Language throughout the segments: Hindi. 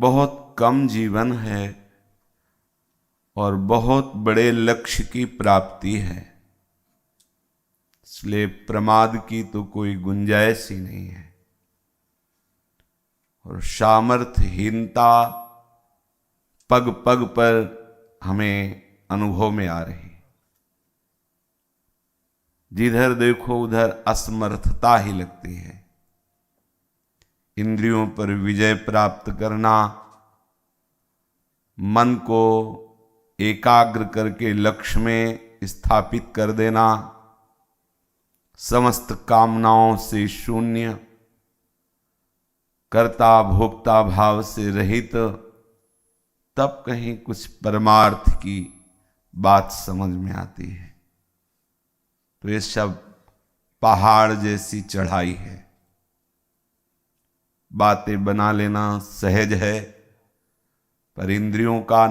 बहुत कम जीवन है और बहुत बड़े लक्ष्य की प्राप्ति है, इसलिए प्रमाद की तो कोई गुंजाइश ही नहीं है। और सामर्थ्यहीनता पग पग पर हमें अनुभव में आ रही, जिधर देखो उधर असमर्थता ही लगती है। इंद्रियों पर विजय प्राप्त करना, मन को एकाग्र करके लक्ष्य में स्थापित कर देना, समस्त कामनाओं से शून्य, कर्ता भोक्ता भाव से रहित, तब कहीं कुछ परमार्थ की बात समझ में आती है। तो ये सब पहाड़ जैसी चढ़ाई है। बातें बना लेना सहज है, पर इंद्रियों का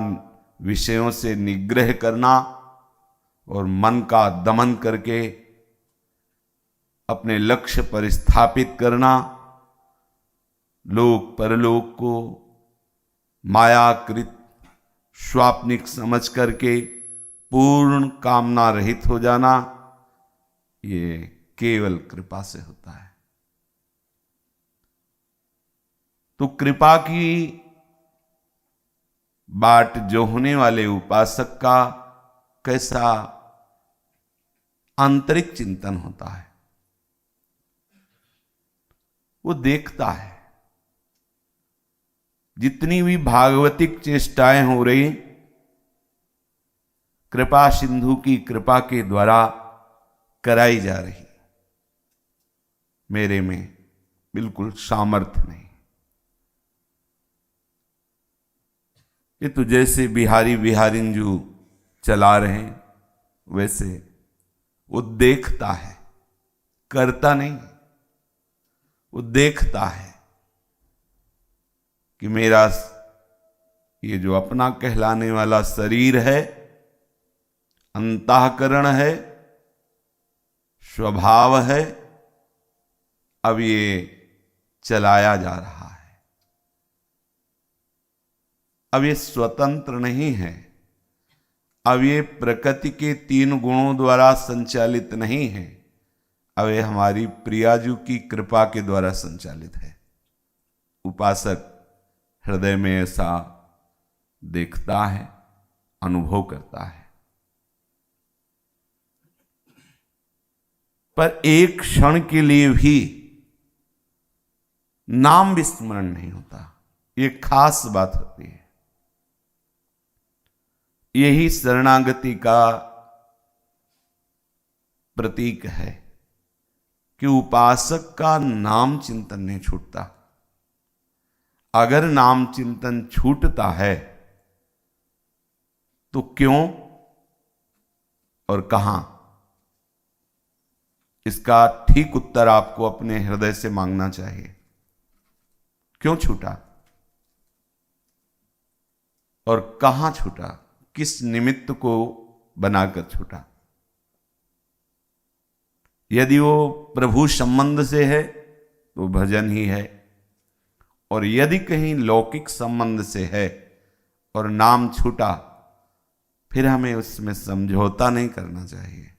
विषयों से निग्रह करना और मन का दमन करके अपने लक्ष्य पर स्थापित करना, लोक परलोक को मायाकृत स्वाप्निक समझ करके पूर्ण कामना रहित हो जाना, ये केवल कृपा से होता है। तो कृपा की बाट जोहने वाले उपासक का कैसा आंतरिक चिंतन होता है, वो देखता है जितनी भी भागवतिक चेष्टाएं हो रही, कृपा सिंधु की कृपा के द्वारा कराई जा रही। मेरे में बिल्कुल सामर्थ्य नहीं। ये तो जैसे बिहारी बिहारिंजू चला रहे हैं, वैसे वो देखता है, करता नहीं। वो देखता है कि मेरा ये जो अपना कहलाने वाला शरीर है, अंतःकरण है, स्वभाव है, अब ये चलाया जा रहा है। अब ये स्वतंत्र नहीं है, अब ये प्रकृति के 3 गुणों द्वारा संचालित नहीं है, अब ये हमारी प्रियाजू की कृपा के द्वारा संचालित है। उपासक हृदय में ऐसा देखता है, अनुभव करता है। पर एक क्षण के लिए भी नाम विस्मरण नहीं होता। ये खास बात होती है। यही शरणागति का प्रतीक है कि उपासक का नाम चिंतन नहीं छूटता। अगर नाम चिंतन छूटता है तो क्यों और कहां, इसका ठीक उत्तर आपको अपने हृदय से मांगना चाहिए। क्यों छूटा और कहां छूटा, किस निमित्त को बनाकर छूटा? यदि वो प्रभु संबंध से है तो भजन ही है, और यदि कहीं लौकिक संबंध से है और नाम छूटा, फिर हमें उसमें समझौता नहीं करना चाहिए।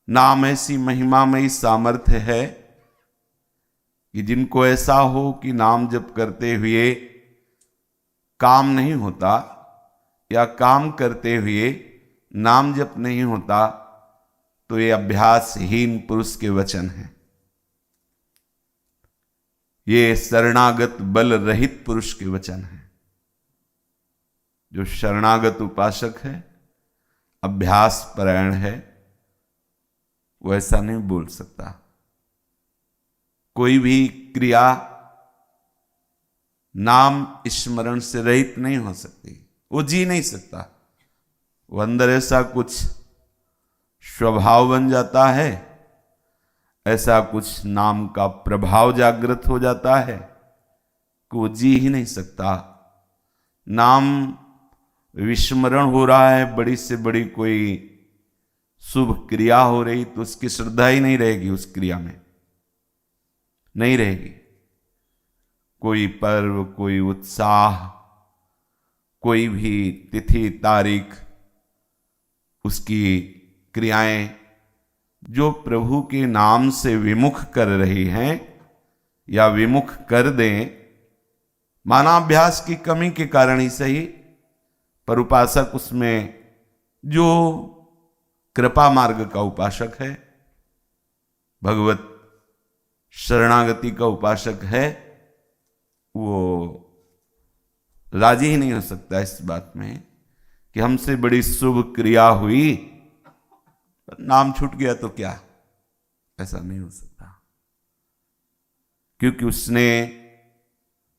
नाम ऐसी महिमामयी सामर्थ्य है कि जिनको ऐसा हो कि नाम जप करते हुए काम नहीं होता या काम करते हुए नाम जप नहीं होता, तो ये अभ्यासहीन पुरुष के वचन हैं। ये शरणागत बल रहित पुरुष के वचन हैं। जो शरणागत उपासक है, अभ्यास परायण है, वो ऐसा नहीं बोल सकता। कोई भी क्रिया नाम स्मरण से रहित नहीं हो सकती। वो जी नहीं सकता। वो अंदर ऐसा कुछ स्वभाव बन जाता है, ऐसा कुछ नाम का प्रभाव जागृत हो जाता है कि वो जी ही नहीं सकता। नाम विस्मरण हो रहा है, बड़ी से बड़ी कोई शुभ क्रिया हो रही, तो उसकी श्रद्धा ही नहीं रहेगी, उस क्रिया में नहीं रहेगी। कोई पर्व, कोई उत्साह, कोई भी तिथि तारीख, उसकी क्रियाएं जो प्रभु के नाम से विमुख कर रही हैं या विमुख कर दें, मानाभ्यास की कमी के कारण ही सही, पर उपासक उसमें जो कृपा मार्ग का उपासक है, भगवत शरणागति का उपासक है, वो राजी ही नहीं हो सकता इस बात में कि हमसे बड़ी शुभ क्रिया हुई, नाम छूट गया तो क्या। ऐसा नहीं हो सकता, क्योंकि उसने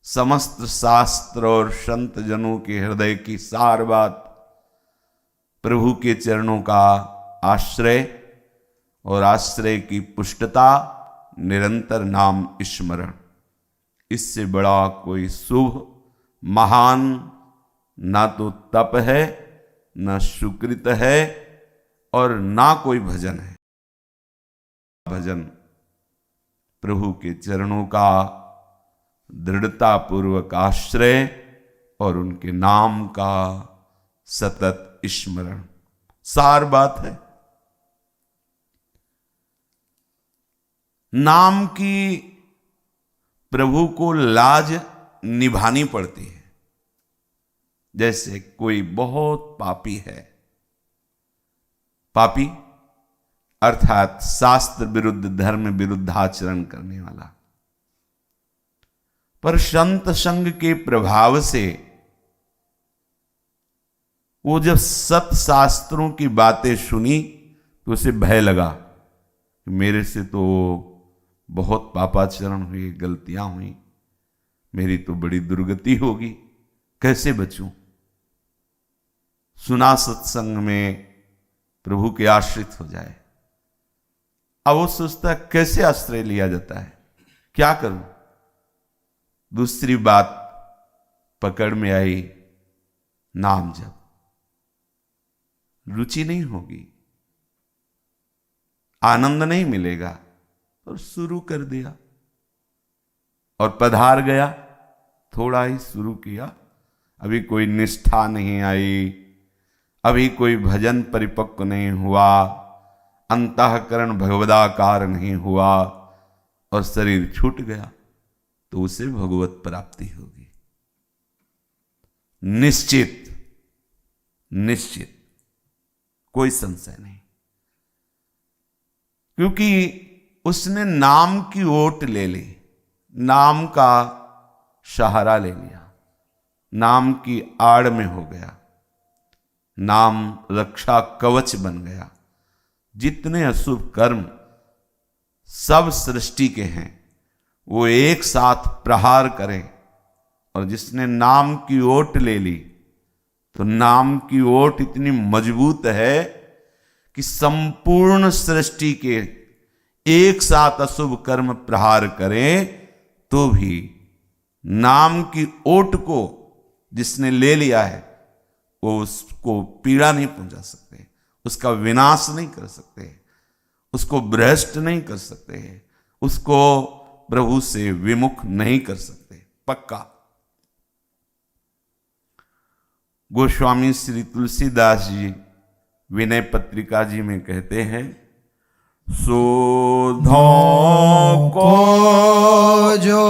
समस्त शास्त्र और संत जनों के हृदय की सार बात, प्रभु के चरणों का आश्रय और आश्रय की पुष्टता, निरंतर नाम स्मरण, इससे बड़ा कोई शुभ महान ना तो तप है, ना सुकृत है, और ना कोई भजन है। भजन प्रभु के चरणों का दृढ़ता पूर्वक आश्रय और उनके नाम का सतत स्मरण, सार बात है। नाम की प्रभु को लाज निभानी पड़ती है। जैसे कोई बहुत पापी है, पापी अर्थात शास्त्र विरुद्ध, धर्म विरुद्ध आचरण करने वाला, पर संत संग के प्रभाव से वो जब सत शास्त्रों की बातें सुनी तो उसे भय लगा, मेरे से तो बहुत पापाचरण हुए, गलतियां हुई, मेरी तो बड़ी दुर्गति होगी, कैसे बचूं। सुना सत्संग में प्रभु के आश्रित हो जाए, अब वो सोचता है कैसे आश्रय लिया जाता है, क्या करूं। दूसरी बात पकड़ में आई, नाम जप, रुचि नहीं होगी, आनंद नहीं मिलेगा, और शुरू कर दिया और पधार गया, थोड़ा ही शुरू किया, अभी कोई निष्ठा नहीं आई, अभी कोई भजन परिपक्व नहीं हुआ, अंतःकरण भगवदाकार नहीं हुआ और शरीर छूट गया, तो उसे भगवत प्राप्ति होगी निश्चित, निश्चित, कोई संशय नहीं, क्योंकि उसने नाम की ओट ले ली, नाम का सहारा ले लिया, नाम की आड़ में हो गया, नाम रक्षा कवच बन गया। जितने अशुभ कर्म सब सृष्टि के हैं वो एक साथ प्रहार करें, और जिसने नाम की ओट ले ली तो नाम की ओट इतनी मजबूत है कि संपूर्ण सृष्टि के एक साथ अशुभ कर्म प्रहार करें तो भी नाम की ओट को जिसने ले लिया है वो उसको पीड़ा नहीं पहुंचा सकते, उसका विनाश नहीं कर सकते, उसको भ्रष्ट नहीं कर सकते, उसको प्रभु से विमुख नहीं कर सकते, पक्का। गोस्वामी श्री तुलसीदास जी विनय पत्रिका जी में कहते हैं, शोधों को जो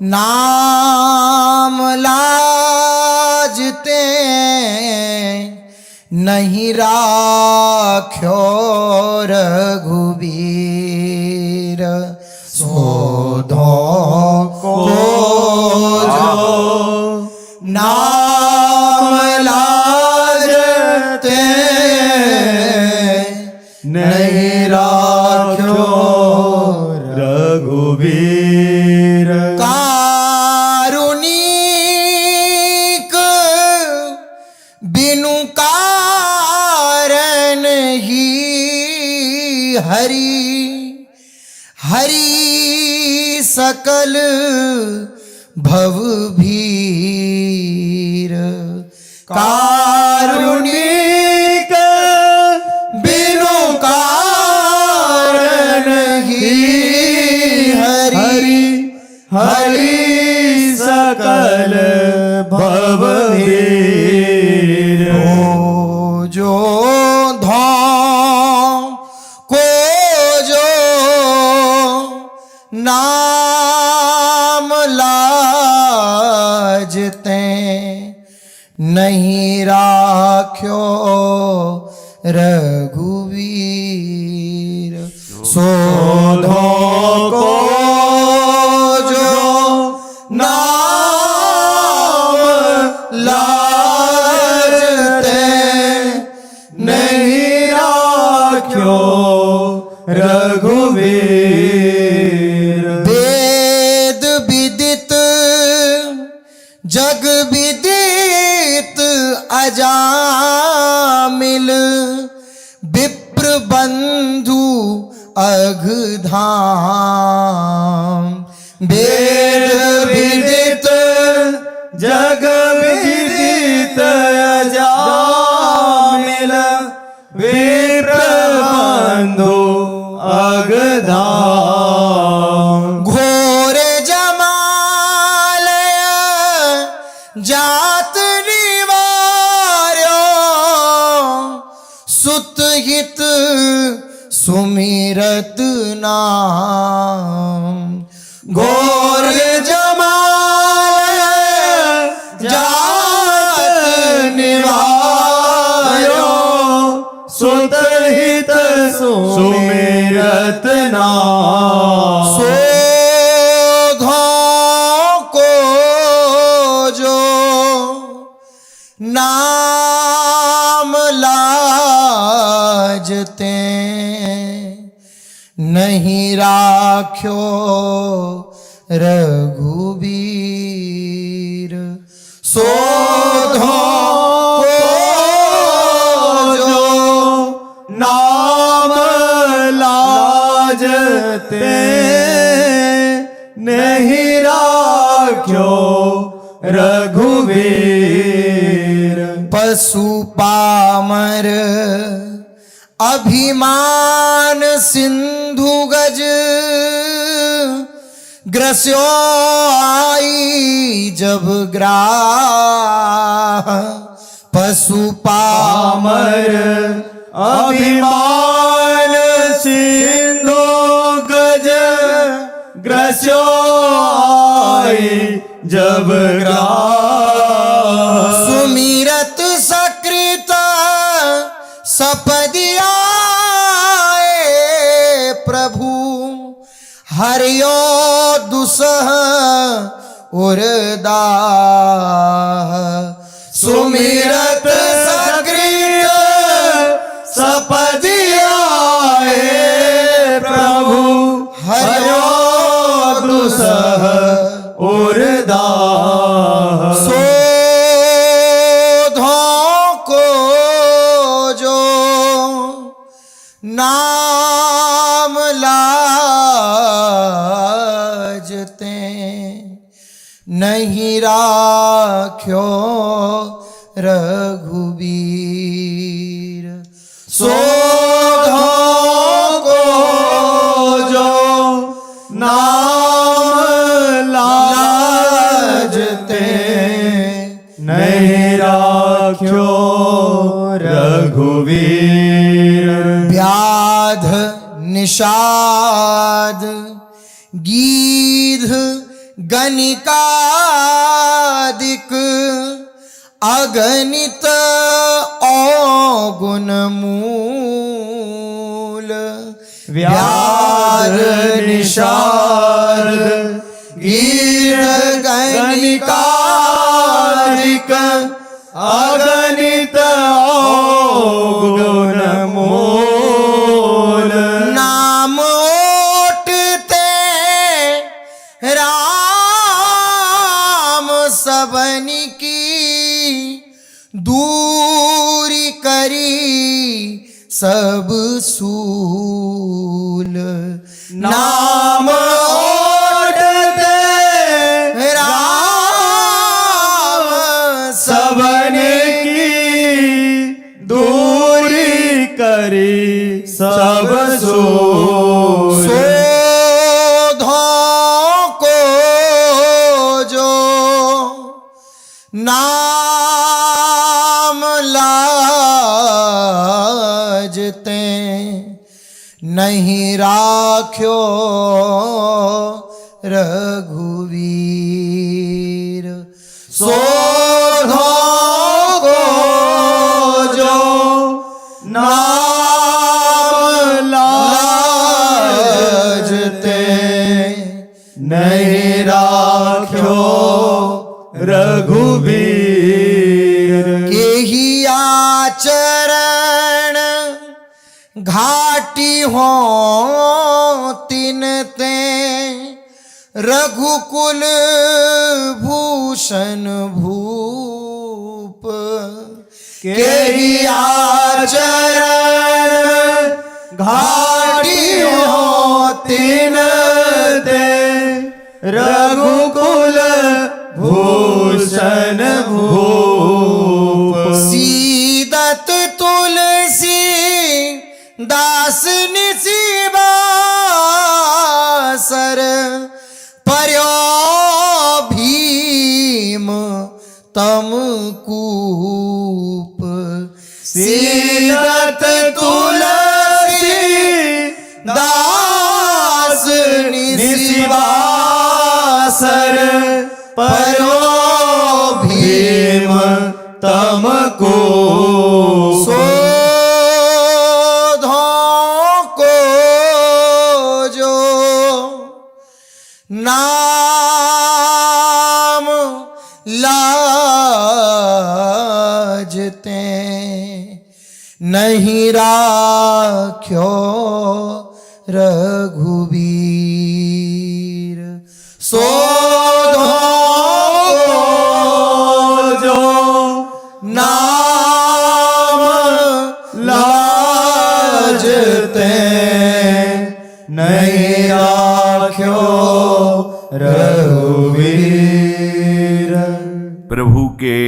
नाम लाजते नहीं राख्यो रघुबीर, शोधों को जो नाम लाजते नहीं राख्यो रघुबीर, कारुणिक बिनु कारण ही हरि, हरि सकल भव भीर, कारुणिक बिनु कारण ही हरि, हरि सकल भवभीर। ओ जो धाम को जो नाम लाजते नहीं राख्यो रघुवीर। सोधो को जो नाम लाजते नहीं राख्यो रघुवीर। वेद विदित जग विदित अजामिल विप्र बंधु अघधाम। वेद विदित जग विदित अजामिल विप्र बंधु अघधाम। घोर जमालय जात निवार्यो सुत हित सुमिरत नाम। घोर जमालय जात निवार्यो सुत हित सुमिरत नाम। सोधों को जो नाम लाजते नहीं राख्यो रघुवीर। सोधों को जो नाम लाजते नहीं राख्यो रघुवीर। पशु पामर अभिमान सिंधु गज ग्रस्यो आई जब ग्राह। पशु पामर अभिमान सिंधु गज ग्रस्यो आई जब ग्राह। सुमिरत सकृत सपदियाए प्रभु हरियो दुसह उरदाह। सुमिरत सकृत सपदियाए प्रभु हरियो दुसह उरदाह। सोधों को जो नाम लाजते नहीं राख्यो रघुवीर। सोधों को जो नाम लाजते नहीं राख्यो रघुवीर। व्याध निषाद गीध गणिकादिक अगणित औगुण मूल। व्याध निषाद गीध गणिकादिक अगणित औगुण मूल। नाम ओटते राम सबन की दूरी करी सब सूल। नाम ओटते राम सबन की दूरी करी सब सूल। सोधों को नहीं राख्यो रघुवीर। शोधो को जो नाम लाजते, नहीं राख्यो रघुवीर। केही आचरण घाटी हो तिन ते, रघुकुल भूषण भूप। केही आचरण घाटी हो तिन ते, रघुकुल भूषण भूप। सीदत तुलसी दास निशिबासर, पर्यो भीम तम कूप। सीदत तुलसी दास निशिबासर, पर्यो भीम तम कूप। नाम लाजते, नहीं राख्यो रघुवीर। शोधो जो नाम लाजते, नहीं राख्यो रघुवीर। प्रभु के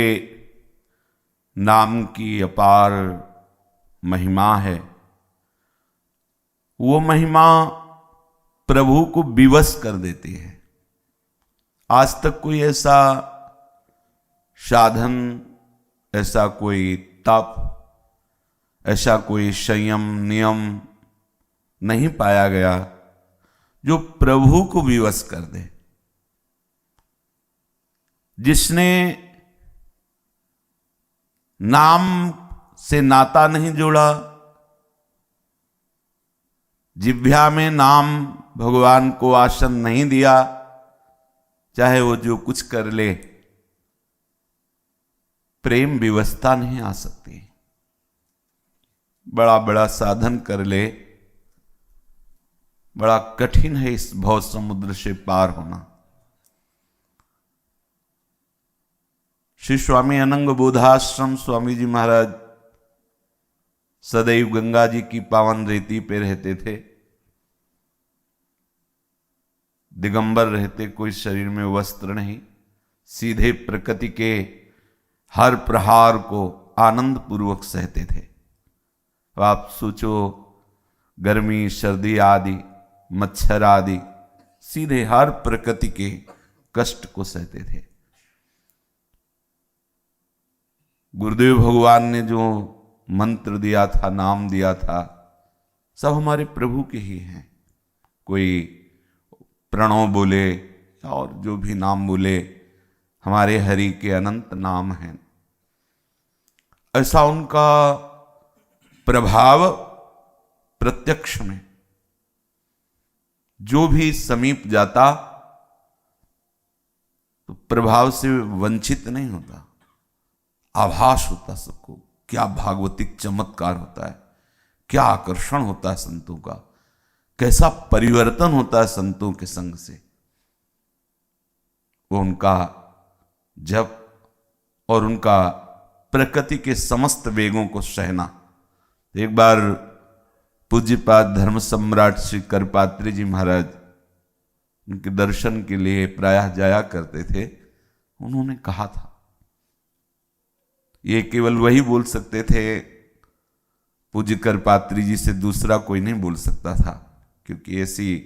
नाम की अपार महिमा है। वो महिमा प्रभु को विवश कर देती है। आज तक कोई ऐसा साधन, ऐसा कोई तप, ऐसा कोई संयम नियम नहीं पाया गया जो प्रभु को विवश कर दे। जिसने नाम से नाता नहीं जोड़ा, जिह्वा में नाम भगवान को आसन नहीं दिया, चाहे वो जो कुछ कर ले, प्रेम विवशता नहीं आ सकती। बड़ा बड़ा साधन कर ले, बड़ा कठिन है इस भव समुद्र से पार होना। श्री स्वामी अनंग बोधाश्रम स्वामी जी महाराज सदैव गंगा जी की पावन रेती पे रहते थे। दिगंबर रहते, कोई शरीर में वस्त्र नहीं, सीधे प्रकृति के हर प्रहार को आनंद पूर्वक सहते थे। तो आप सोचो, गर्मी सर्दी आदि, मच्छर आदि, सीधे हर प्रकृति के कष्ट को सहते थे। गुरुदेव भगवान ने जो मंत्र दिया था, नाम दिया था, सब हमारे प्रभु के ही हैं। कोई प्रणव बोले और जो भी नाम बोले, हमारे हरि के अनंत नाम हैं। ऐसा उनका प्रभाव प्रत्यक्ष में जो भी समीप जाता तो प्रभाव से वंचित नहीं होता, आभास होता सबको। क्या भागवतिक चमत्कार होता है, क्या आकर्षण होता है संतों का, कैसा परिवर्तन होता है संतों के संग से। वो उनका जप और उनका प्रकृति के समस्त वेगों को सहना। एक बार पूज्यपाद धर्म सम्राट श्री करपात्री जी महाराज उनके दर्शन के लिए प्रायः जाया करते थे। उन्होंने कहा था, ये केवल वही बोल सकते थे, पूज्य करपात्री जी से दूसरा कोई नहीं बोल सकता था, क्योंकि ऐसी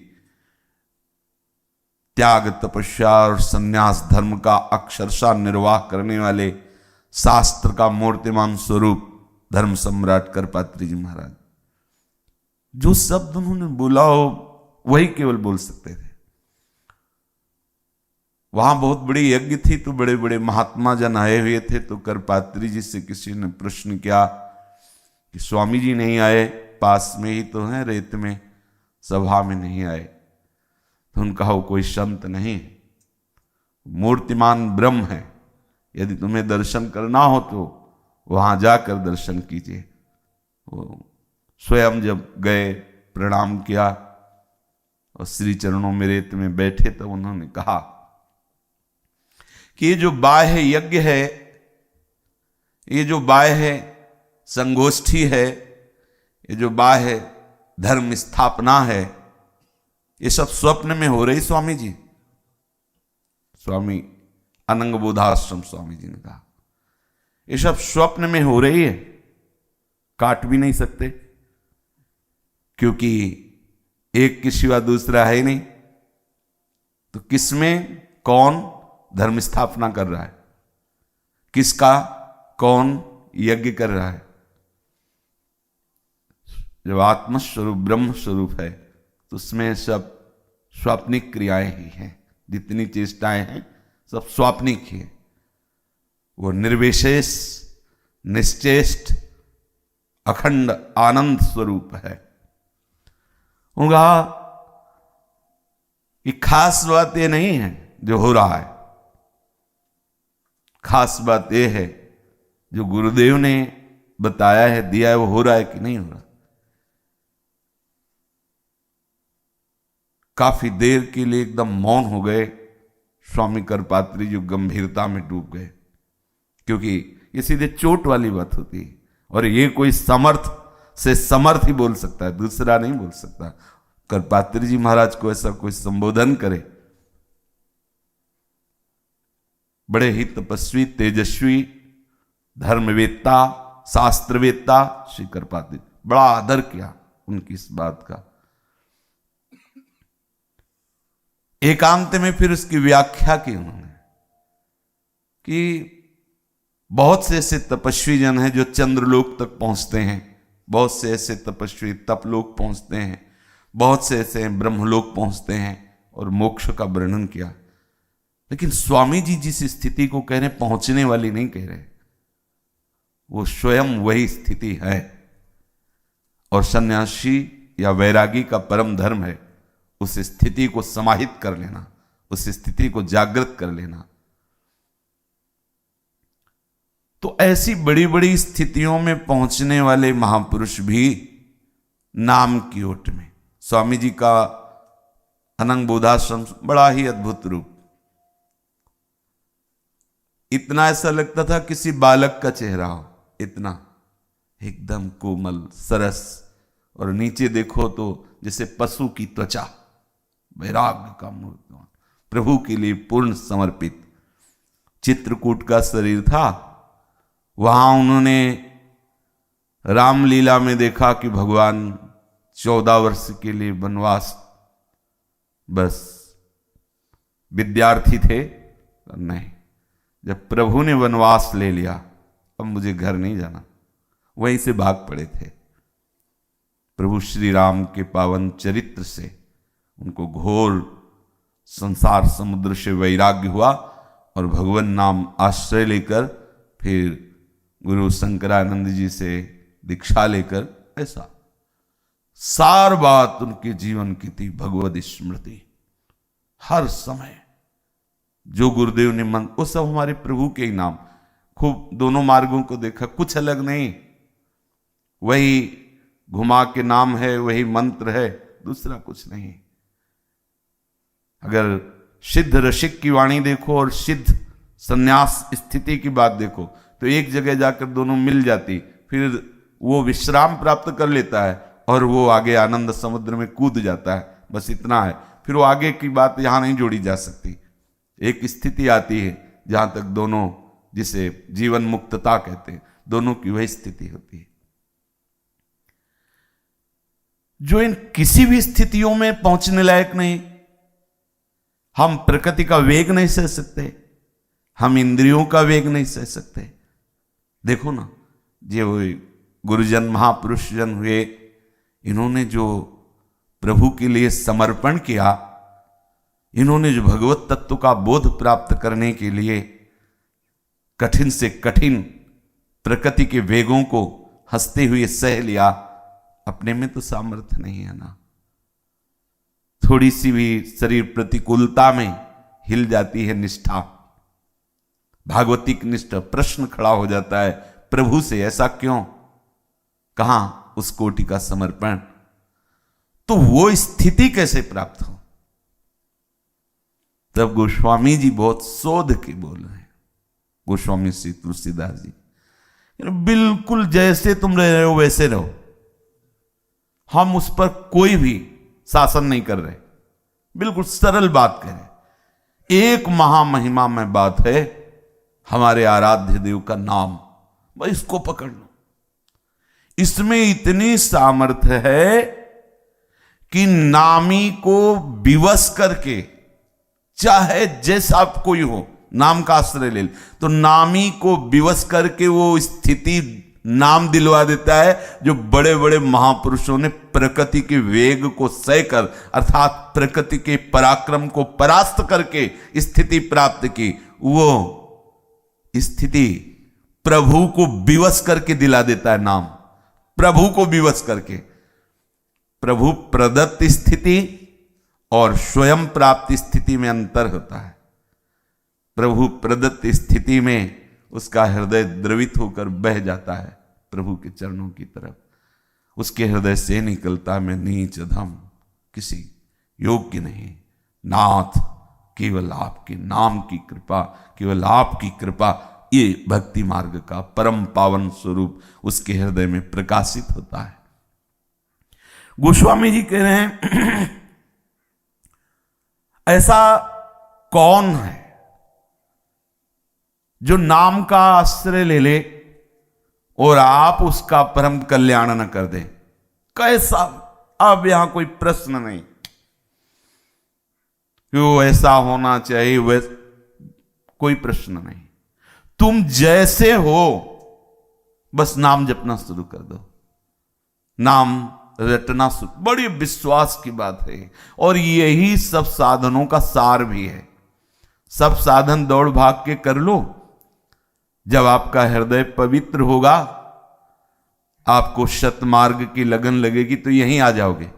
त्याग तपस्या और संन्यास धर्म का अक्षरशः निर्वाह करने वाले शास्त्र का मूर्तिमान स्वरूप धर्म सम्राट करपात्री जी महाराज। जो शब्द उन्होंने बोला हो वही केवल बोल सकते थे। वहां बहुत बड़ी यज्ञ थी तो बड़े बड़े महात्मा जन आए हुए थे, तो करपात्री जी से किसी ने प्रश्न किया कि स्वामी जी नहीं आए, पास में ही तो हैं, रेत में, सभा में नहीं आए। तो उनका वो कोई संत नहीं है, मूर्तिमान ब्रह्म है, यदि तुम्हें दर्शन करना हो तो वहां जाकर दर्शन कीजिए। वो स्वयं जब गए, प्रणाम किया और श्री चरणों में रेत में बैठे, तब उन्होंने कहा कि ये जो बाह्य यज्ञ है, ये जो बाह्य संगोष्ठी है, ये जो बाह्य धर्म स्थापना है, ये सब स्वप्न में हो रही स्वामी जी। स्वामी अनंग बोधाश्रम स्वामी जी ने कहा ये सब स्वप्न में हो रही है, काट भी नहीं सकते, क्योंकि एक के सिवा दूसरा है ही नहीं। तो किसमें कौन धर्म स्थापना कर रहा है, किसका कौन यज्ञ कर रहा है? जब आत्मस्वरूप ब्रह्म स्वरूप है तो उसमें सब स्वाप्निक क्रियाएं ही हैं, जितनी चेष्टाएं हैं सब स्वाप्निक ही है। वो निर्विशेष निश्चेष्ट अखंड आनंद स्वरूप है। उनका कि खास बात ये नहीं है जो हो रहा है, खास बात ये है जो गुरुदेव ने बताया है, दिया है, वो हो रहा है कि नहीं हो रहा। काफी देर के लिए एकदम मौन हो गए स्वामी करपात्री, जो गंभीरता में डूब गए, क्योंकि ये सीधे चोट वाली बात होती है और ये कोई समर्थ से समर्थ ही बोल सकता है, दूसरा नहीं बोल सकता। करपात्री जी महाराज को ऐसा कोई संबोधन करे, बड़े ही तपस्वी, तेजस्वी, धर्मवेत्ता, शास्त्रवेत्ता श्री करपात्री, बड़ा आदर किया उनकी इस बात का। एकांत में फिर उसकी व्याख्या की उन्होंने कि बहुत से ऐसे तपस्वी जन हैं जो चंद्रलोक तक पहुंचते हैं, बहुत से ऐसे तपस्वी तपलोक पहुंचते हैं, बहुत से ऐसे ब्रह्मलोक पहुंचते हैं और मोक्ष का वर्णन किया। लेकिन स्वामी जी जिस स्थिति को कह रहे, पहुंचने वाली नहीं कह रहे, वो स्वयं वही स्थिति है। और सन्यासी या वैरागी का परम धर्म है उस स्थिति को समाहित कर लेना, उस स्थिति को जागृत कर लेना। तो ऐसी बड़ी बड़ी स्थितियों में पहुंचने वाले महापुरुष भी नाम की ओट में, स्वामी जी का अनंग बोधाश्रम बड़ा ही अद्भुत रूप, इतना ऐसा लगता था किसी बालक का चेहरा हो, इतना एकदम कोमल सरस, और नीचे देखो तो जैसे पशु की त्वचा, वैराग्य का मूर्ति, प्रभु के लिए पूर्ण समर्पित। चित्रकूट का शरीर था, वहां उन्होंने रामलीला में देखा कि भगवान 14 वर्ष के लिए वनवास, बस विद्यार्थी थे नहीं, जब प्रभु ने वनवास ले लिया अब मुझे घर नहीं जाना, वहीं से भाग पड़े थे। प्रभु श्री राम के पावन चरित्र से उनको घोर संसार समुद्र से वैराग्य हुआ और भगवान नाम आश्रय लेकर फिर गुरु शंकरानंद जी से दीक्षा लेकर, ऐसा सार बात उनके जीवन की थी भगवद स्मृति। हर समय जो गुरुदेव ने मन, वो सब हमारे प्रभु के ही नाम, खूब दोनों मार्गों को देखा, कुछ अलग नहीं, वही घुमा के नाम है, वही मंत्र है, दूसरा कुछ नहीं। अगर सिद्ध रसिक की वाणी देखो और सिद्ध संन्यास स्थिति की बात देखो तो एक जगह जाकर दोनों मिल जाती, फिर वो विश्राम प्राप्त कर लेता है और वो आगे आनंद समुद्र में कूद जाता है, बस इतना है। फिर वो आगे की बात यहां नहीं जोड़ी जा सकती। एक स्थिति आती है जहां तक दोनों, जिसे जीवन मुक्तता कहते हैं, दोनों की वही स्थिति होती है। जो इन किसी भी स्थितियों में पहुंचने लायक नहीं। हम प्रकृति का वेग नहीं सह सकते, हम इंद्रियों का वेग नहीं सह सकते। देखो ना, जो गुरुजन महापुरुष जन हुए, इन्होंने जो प्रभु के लिए समर्पण किया, इन्होंने जो भगवत तत्व का बोध प्राप्त करने के लिए कठिन से कठिन प्रकृति के वेगों को हंसते हुए सह लिया, अपने में तो सामर्थ्य नहीं है ना। थोड़ी सी भी शरीर प्रतिकूलता में हिल जाती है निष्ठा, भागवतिक निष्ठा, प्रश्न खड़ा हो जाता है प्रभु से, ऐसा क्यों? कहां उस कोटि का समर्पण? तो वो स्थिति कैसे प्राप्त हो? तब गोस्वामी जी बहुत शोध के बोल रहे हैं, गोस्वामी श्री तुलसीदास जी, बिल्कुल जैसे तुम रह रहे हो वैसे रहो, हम उस पर कोई भी शासन नहीं कर रहे, बिल्कुल सरल बात कह रहे। एक महामहिमा में बात है, हमारे आराध्य देव का नाम, बस इसको पकड़ लो। इसमें इतनी सामर्थ्य है कि नामी को विवश करके, चाहे जैसा कोई हो, नाम का आश्रय ले, तो नामी को विवश करके वो स्थिति नाम दिलवा देता है जो बड़े बड़े महापुरुषों ने प्रकृति के वेग को सहकर, अर्थात प्रकृति के पराक्रम को परास्त करके स्थिति प्राप्त की। वो स्थिति प्रभु को विवश करके दिला देता है नाम, प्रभु को विवश करके। प्रभु प्रदत्त स्थिति और स्वयं प्राप्त स्थिति में अंतर होता है। प्रभु प्रदत्त स्थिति में उसका हृदय द्रवित होकर बह जाता है प्रभु के चरणों की तरफ, उसके हृदय से निकलता, मैं नीच अधम, किसी योग्य नहीं, नाथ केवल आपके नाम की कृपा, केवल आपकी कृपा, ये भक्ति मार्ग का परम पावन स्वरूप उसके हृदय में प्रकाशित होता है। गोस्वामी जी कह रहे हैं ऐसा कौन है जो नाम का आश्रय ले ले और आप उसका परम कल्याण न कर दें? कैसा? अब यहां कोई प्रश्न नहीं कि वो ऐसा होना चाहिए, वैसा कोई प्रश्न नहीं। तुम जैसे हो बस नाम जपना शुरू कर दो, नाम रटना शुरू। बड़ी विश्वास की बात है, और यही सब साधनों का सार भी है। सब साधन दौड़ भाग के कर लो, जब आपका हृदय पवित्र होगा, आपको सतमार्ग की लगन लगेगी तो यहीं आ जाओगे।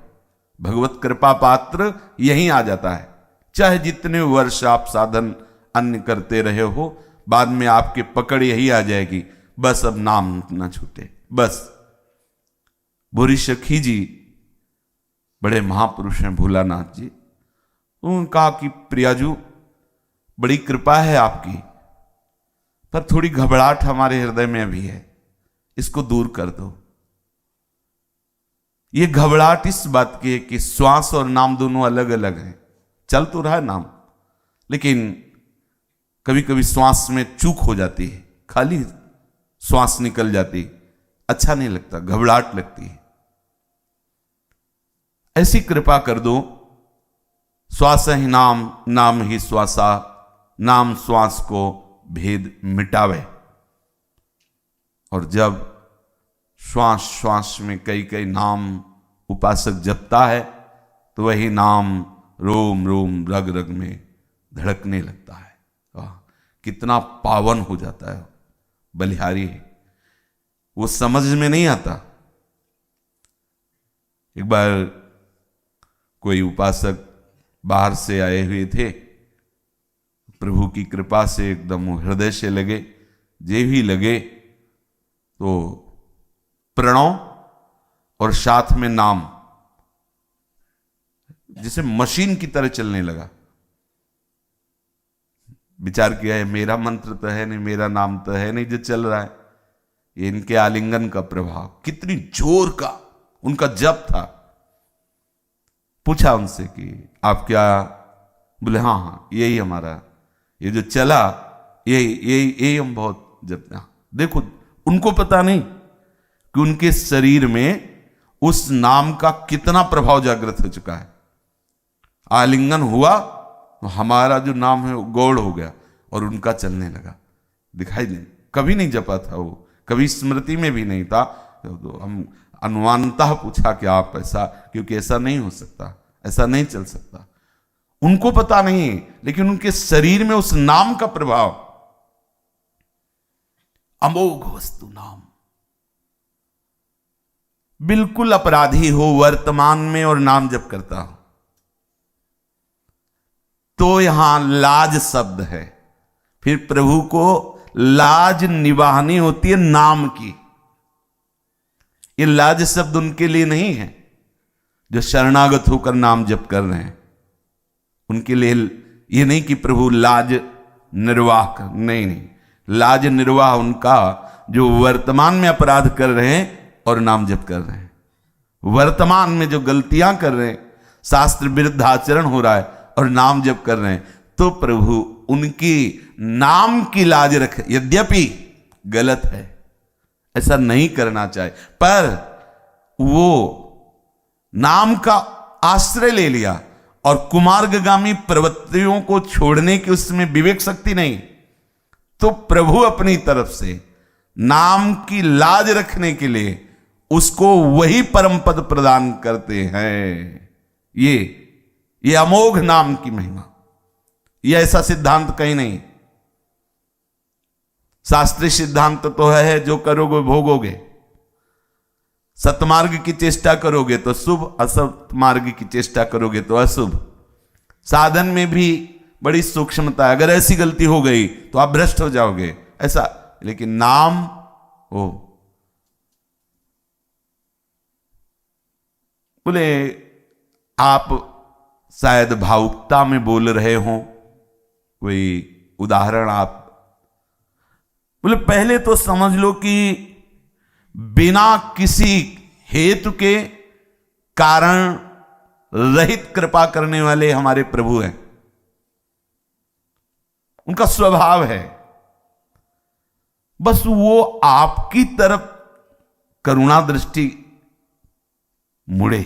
भगवत कृपा पात्र यहीं आ जाता है। चाहे जितने वर्ष आप साधन अन्य करते रहे हो, बाद में आपके पकड़ यही आ जाएगी, बस अब नाम ना छूटे। बस बुरी सखी जी बड़े महापुरुष हैं, भोलानाथ जी, उन्होंने कहा कि प्रियाजू बड़ी कृपा है आपकी, पर थोड़ी घबराहट हमारे हृदय में अभी है, इसको दूर कर दो। ये घबराहट इस बात की है कि श्वास और नाम दोनों अलग अलग हैं। चल तो रहा है नाम, लेकिन कभी कभी श्वास में चूक हो जाती है, खाली श्वास निकल जाती, अच्छा नहीं लगता, घबराहट लगती है। ऐसी कृपा कर दो, श्वास ही नाम, नाम ही श्वासा, नाम श्वास को भेद मिटावे। और जब श्वास श्वास में कई कई नाम उपासक जपता है, तो वही नाम रोम रोम रग रग में धड़कने लगता है। कितना पावन हो जाता है, बलिहारी है, वो समझ में नहीं आता। एक बार कोई उपासक बाहर से आए हुए थे, प्रभु की कृपा से एकदम हृदय से लगे, जे भी लगे तो प्रणव और साथ में नाम जैसे मशीन की तरह चलने लगा। विचार किया है मेरा मंत्र तो है नहीं, मेरा नाम तो है नहीं जो चल रहा है, ये इनके आलिंगन का प्रभाव, कितनी जोर का उनका जप था। पूछा उनसे कि आप क्या, बोले हाँ हाँ यही हमारा, ये जो चला यही हम बहुत जपते हैं। देखो उनको पता नहीं कि उनके शरीर में उस नाम का कितना प्रभाव जागृत हो चुका है। आलिंगन हुआ तो हमारा जो नाम है वो गौड़ हो गया और उनका चलने लगा। दिखाई नहीं, कभी नहीं जपा था वो, कभी स्मृति में भी नहीं था। तो हम अनुमानतः पूछा कि आप ऐसा, क्योंकि ऐसा नहीं हो सकता, ऐसा नहीं चल सकता। उनको पता नहीं, लेकिन उनके शरीर में उस नाम का प्रभाव, अमोघ वस्तु नाम। बिल्कुल अपराधी हो वर्तमान में और नाम जप करता हो, तो यहां लाज शब्द है। फिर प्रभु को लाज निभानी होती है नाम की। ये लाज शब्द उनके लिए नहीं है जो शरणागत होकर नाम जप कर रहे हैं। उनके लिए ये नहीं कि प्रभु लाज निर्वाह कर, नहीं, लाज निर्वाह उनका जो वर्तमान में अपराध कर रहे हैं और नाम जप कर रहे हैं। वर्तमान में जो गलतियां कर रहे हैं, शास्त्र विरुद्ध आचरण हो रहा है और नाम जप कर रहे हैं, तो प्रभु उनकी नाम की लाज रख। यद्यपि गलत है, ऐसा नहीं करना चाहिए, पर वो नाम का आश्रय ले लिया और कुमार्गगामी प्रवृत्तियों को छोड़ने की उसमें विवेक शक्ति नहीं, तो प्रभु अपनी तरफ से नाम की लाज रखने के लिए उसको वही परम पद प्रदान करते हैं। ये अमोघ नाम की महिमा, ये ऐसा सिद्धांत कहीं नहीं। शास्त्रीय सिद्धांत तो है जो करोगे भोगोगे। सतमार्ग की चेष्टा करोगे तो शुभ, असत मार्ग की चेष्टा करोगे तो अशुभ। साधन में भी बड़ी सूक्ष्मता है। अगर ऐसी गलती हो गई तो आप भ्रष्ट हो जाओगे, ऐसा। लेकिन नाम हो, बोले आप शायद भावुकता में बोल रहे हो, कोई उदाहरण आप बोले। पहले तो समझ लो कि बिना किसी हेतु के कारण रहित कृपा करने वाले हमारे प्रभु हैं। उनका स्वभाव है, बस वो आपकी तरफ करुणा दृष्टि मुड़े।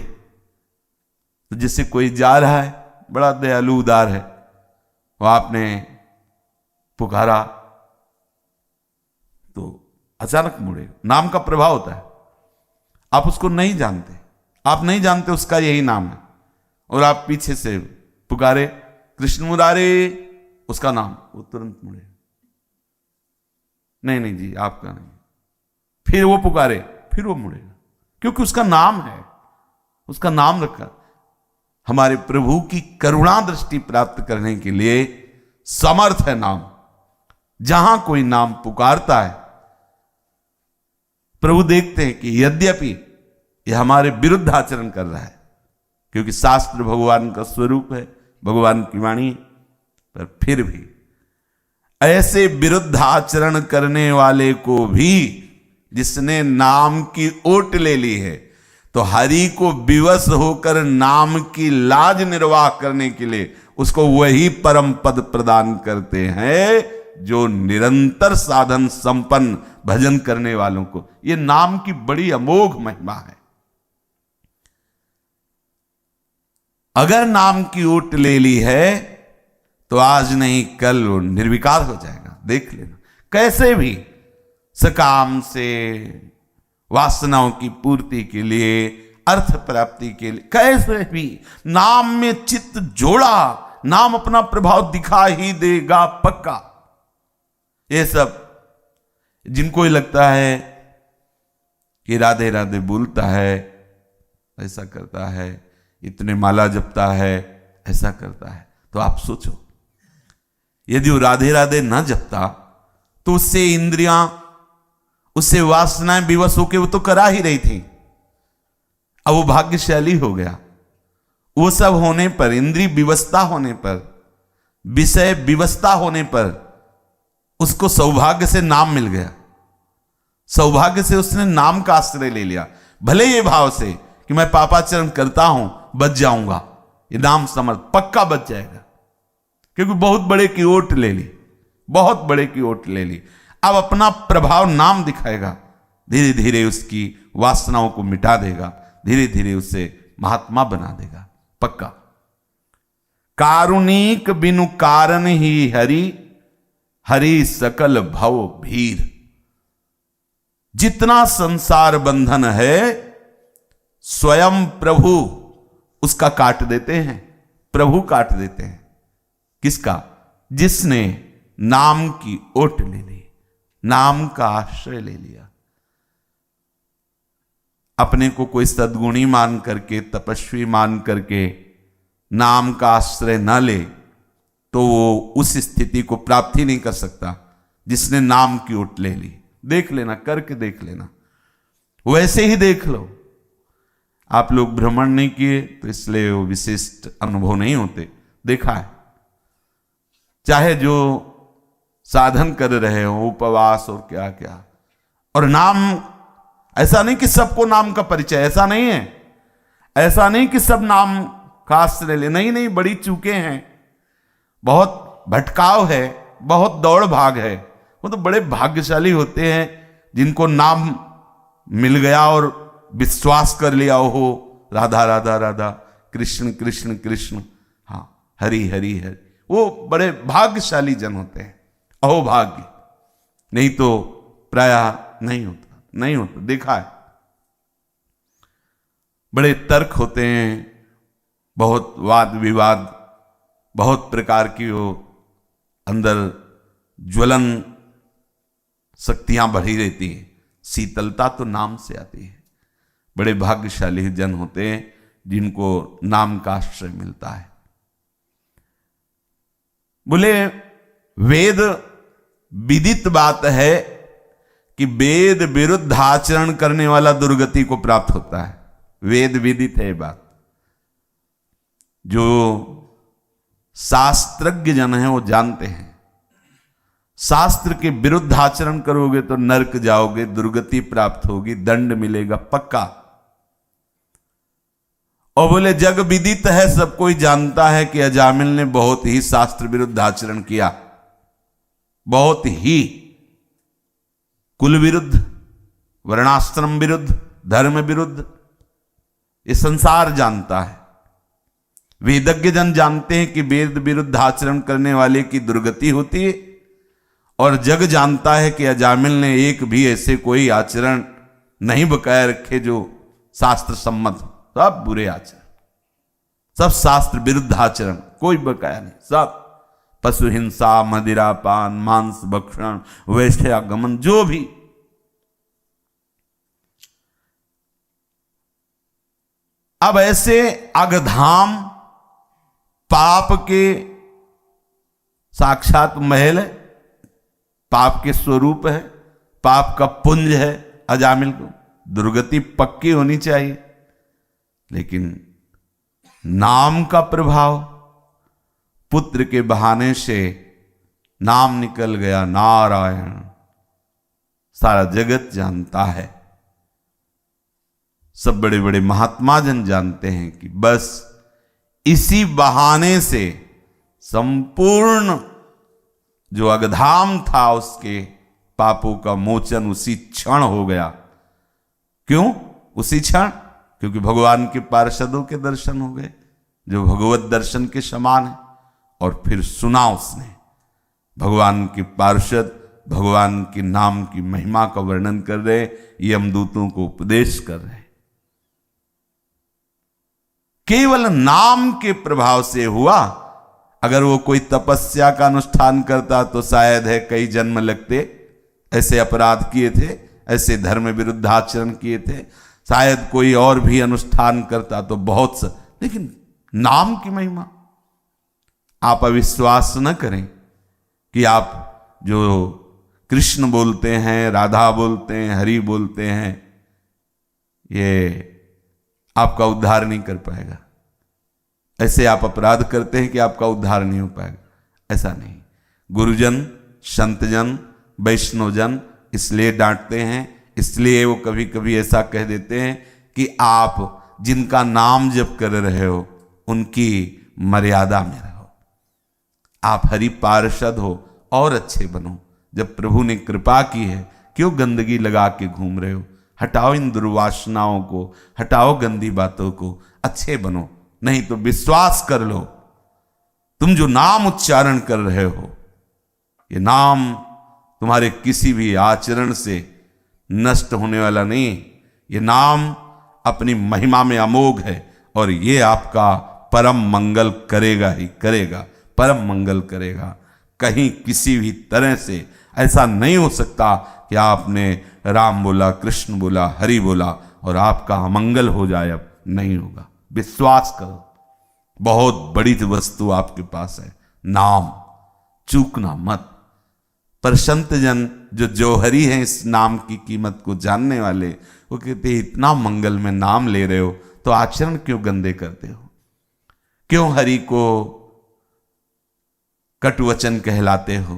तो जैसे कोई जा रहा है, बड़ा दयालु उदार है, वो आपने पुकारा तो अचानक मुड़े। नाम का प्रभाव होता है। आप उसको नहीं जानते, आप नहीं जानते उसका यही नाम है, और आप पीछे से पुकारे कृष्ण मुरारे, उसका नाम, वो तुरंत मुड़े। नहीं जी आपका नहीं। फिर वो पुकारे, फिर वो मुड़ेगा, क्योंकि उसका नाम है, उसका नाम रखा। हमारे प्रभु की करुणा दृष्टि प्राप्त करने के लिए समर्थ है नाम। जहां कोई नाम पुकारता है, प्रभु देखते हैं कि यद्यपि यह हमारे विरुद्ध आचरण कर रहा है, क्योंकि शास्त्र भगवान का स्वरूप है, भगवान की वाणी, पर फिर भी ऐसे विरुद्ध आचरण करने वाले को भी जिसने नाम की ओट ले ली है, तो हरि को विवश होकर नाम की लाज निर्वाह करने के लिए उसको वही परम पद प्रदान करते हैं जो निरंतर साधन संपन्न भजन करने वालों को। ये नाम की बड़ी अमोघ महिमा है। अगर नाम की ओट ले ली है तो आज नहीं कल वो निर्विकार हो जाएगा। देख लेना, कैसे भी सकाम से वासनाओं की पूर्ति के लिए, अर्थ प्राप्ति के लिए, कैसे भी नाम में चित्त जोड़ा, नाम अपना प्रभाव दिखा ही देगा पक्का। ये सब जिनको लगता है कि राधे राधे बोलता है, ऐसा करता है, इतने माला जपता है, ऐसा करता है, तो आप सोचो यदि वो राधे राधे न जपता तो उससे इंद्रियां, उससे वासनाएं विवश होकर वो तो करा ही रही थी। अब वो भाग्यशाली हो गया। वो सब होने पर, इंद्रिय विवशता होने पर, विषय विवशता होने पर उसको सौभाग्य से नाम मिल गया। सौभाग्य से उसने नाम का आश्रय ले लिया। भले ये भाव से कि मैं पापाचरण करता हूं, बच जाऊंगा, ये नाम समर्थ पक्का बच जाएगा, क्योंकि बहुत बड़े की ओट ले ली, बहुत बड़े की ओट ले ली। अब अपना प्रभाव नाम दिखाएगा, धीरे धीरे उसकी वासनाओं को मिटा देगा, धीरे धीरे उसे महात्मा बना देगा पक्का। कारुणिक बिनु कारण ही हरि, हरि सकल भव भीर। जितना संसार बंधन है स्वयं प्रभु उसका काट देते हैं, प्रभु काट देते हैं। किसका? जिसने नाम की ओट ले ली, नाम का आश्रय ले लिया। अपने को कोई सद्गुणी मान करके, तपस्वी मान करके नाम का आश्रय न ले तो वो उस स्थिति को प्राप्त ही नहीं कर सकता जिसने नाम की ओट ले ली। देख लेना, करके देख लेना, वैसे ही देख लो। आप लोग भ्रमण नहीं किए तो इसलिए वो विशिष्ट अनुभव नहीं होते। देखा है, चाहे जो साधन कर रहे हो, उपवास और क्या क्या, और नाम, ऐसा नहीं कि सबको नाम का परिचय, ऐसा नहीं है, ऐसा नहीं कि सब नाम का आश्रय ले, नहीं नहीं, बड़ी चूके हैं, बहुत भटकाव है, बहुत दौड़ भाग है। वो तो बड़े भाग्यशाली होते हैं जिनको नाम मिल गया और विश्वास कर लिया, हो राधा राधा राधा, कृष्ण कृष्ण कृष्ण, हाँ हरि हरि हरि, वो बड़े भाग्यशाली जन होते हैं। अहोभाग्य, नहीं तो प्रायः नहीं होता, नहीं होता, देखा है। बड़े तर्क होते हैं, बहुत वाद विवाद, बहुत प्रकार की वो अंदर ज्वलन शक्तियां बढ़ी रहती है। शीतलता तो नाम से आती है। बड़े भाग्यशाली जन होते हैं जिनको नाम का आश्रय मिलता है। बोले वेद विदित बात है कि वेद विरुद्ध आचरण करने वाला दुर्गति को प्राप्त होता है। वेद विदित है बात। जो शास्त्रज्ञ जन है वो जानते हैं, शास्त्र के विरुद्ध आचरण करोगे तो नरक जाओगे, दुर्गति प्राप्त होगी, दंड मिलेगा पक्का। और बोले जग विदित है, सब कोई जानता है कि अजामिल ने बहुत ही शास्त्र विरुद्ध आचरण किया, बहुत ही, कुल विरुद्ध, वर्णाश्रम विरुद्ध, धर्म विरुद्ध, ये संसार जानता है। वेदज्ञ जन जानते हैं कि वेद विरुद्ध आचरण करने वाले की दुर्गति होती है, और जग जानता है कि अजामिल ने एक भी ऐसे कोई आचरण नहीं बकाया रखे जो शास्त्र सम्मत हो। सब बुरे आचरण, सब शास्त्र विरुद्ध आचरण, कोई बकाया नहीं, सब पशु हिंसा, मदिरापान, मांस भक्षण, वैश्यागमन, जो भी। अब ऐसे अगधाम पाप के साक्षात महल है, पाप के स्वरूप है, पाप का पुंज है। अजामिल को दुर्गति पक्की होनी चाहिए, लेकिन नाम का प्रभाव, पुत्र के बहाने से नाम निकल गया, नारायण, सारा जगत जानता है। सब बड़े बड़े महात्मा जन जानते हैं कि बस इसी बहाने से संपूर्ण जो अगधाम था उसके पापों का मोचन उसी क्षण हो गया। क्यों उसी क्षण? क्योंकि भगवान के पार्षदों के दर्शन हो गए जो भगवत दर्शन के समान है। और फिर सुना उसने भगवान के पार्षद भगवान के नाम की महिमा का वर्णन कर रहे, यमदूतों को उपदेश कर रहे। केवल नाम के प्रभाव से हुआ। अगर वो कोई तपस्या का अनुष्ठान करता तो शायद है कई जन्म लगते, ऐसे अपराध किए थे, ऐसे धर्म विरुद्ध आचरण किए थे, शायद कोई और भी अनुष्ठान करता तो बहुत सा, लेकिन नाम की महिमा। आप अविश्वास न करें कि आप जो कृष्ण बोलते हैं, राधा बोलते हैं, हरि बोलते हैं, ये आपका उद्धार नहीं कर पाएगा। ऐसे आप अपराध करते हैं कि आपका उद्धार नहीं हो पाएगा, ऐसा नहीं। गुरुजन, संतजन, वैष्णवजन इसलिए डांटते हैं, इसलिए वो कभी कभी ऐसा कह देते हैं कि आप जिनका नाम जप कर रहे हो उनकी मर्यादा में रहो, आप हरि पार्षद हो और अच्छे बनो। जब प्रभु ने कृपा की है क्यों गंदगी लगा के घूम रहे हो? हटाओ इन दुर्वासनाओं को, हटाओ गंदी बातों को, अच्छे बनो। नहीं तो विश्वास कर लो, तुम जो नाम उच्चारण कर रहे हो, ये नाम तुम्हारे किसी भी आचरण से नष्ट होने वाला नहीं। ये नाम अपनी महिमा में अमोघ है और ये आपका परम मंगल करेगा ही करेगा, परम मंगल करेगा। कहीं किसी भी तरह से ऐसा नहीं हो सकता कि आपने राम बोला, कृष्ण बोला, हरि बोला और आपका अमंगल हो जाए। अब नहीं होगा, विश्वास करो। बहुत बड़ी वस्तु आपके पास है, नाम, चूकना मत। पर संत जन जो जौहरी हैं इस नाम की कीमत को जानने वाले, वो कहते हैं इतना मंगल में नाम ले रहे हो तो आचरण क्यों गंदे करते हो, क्यों हरि को कटुवचन कहलाते हो,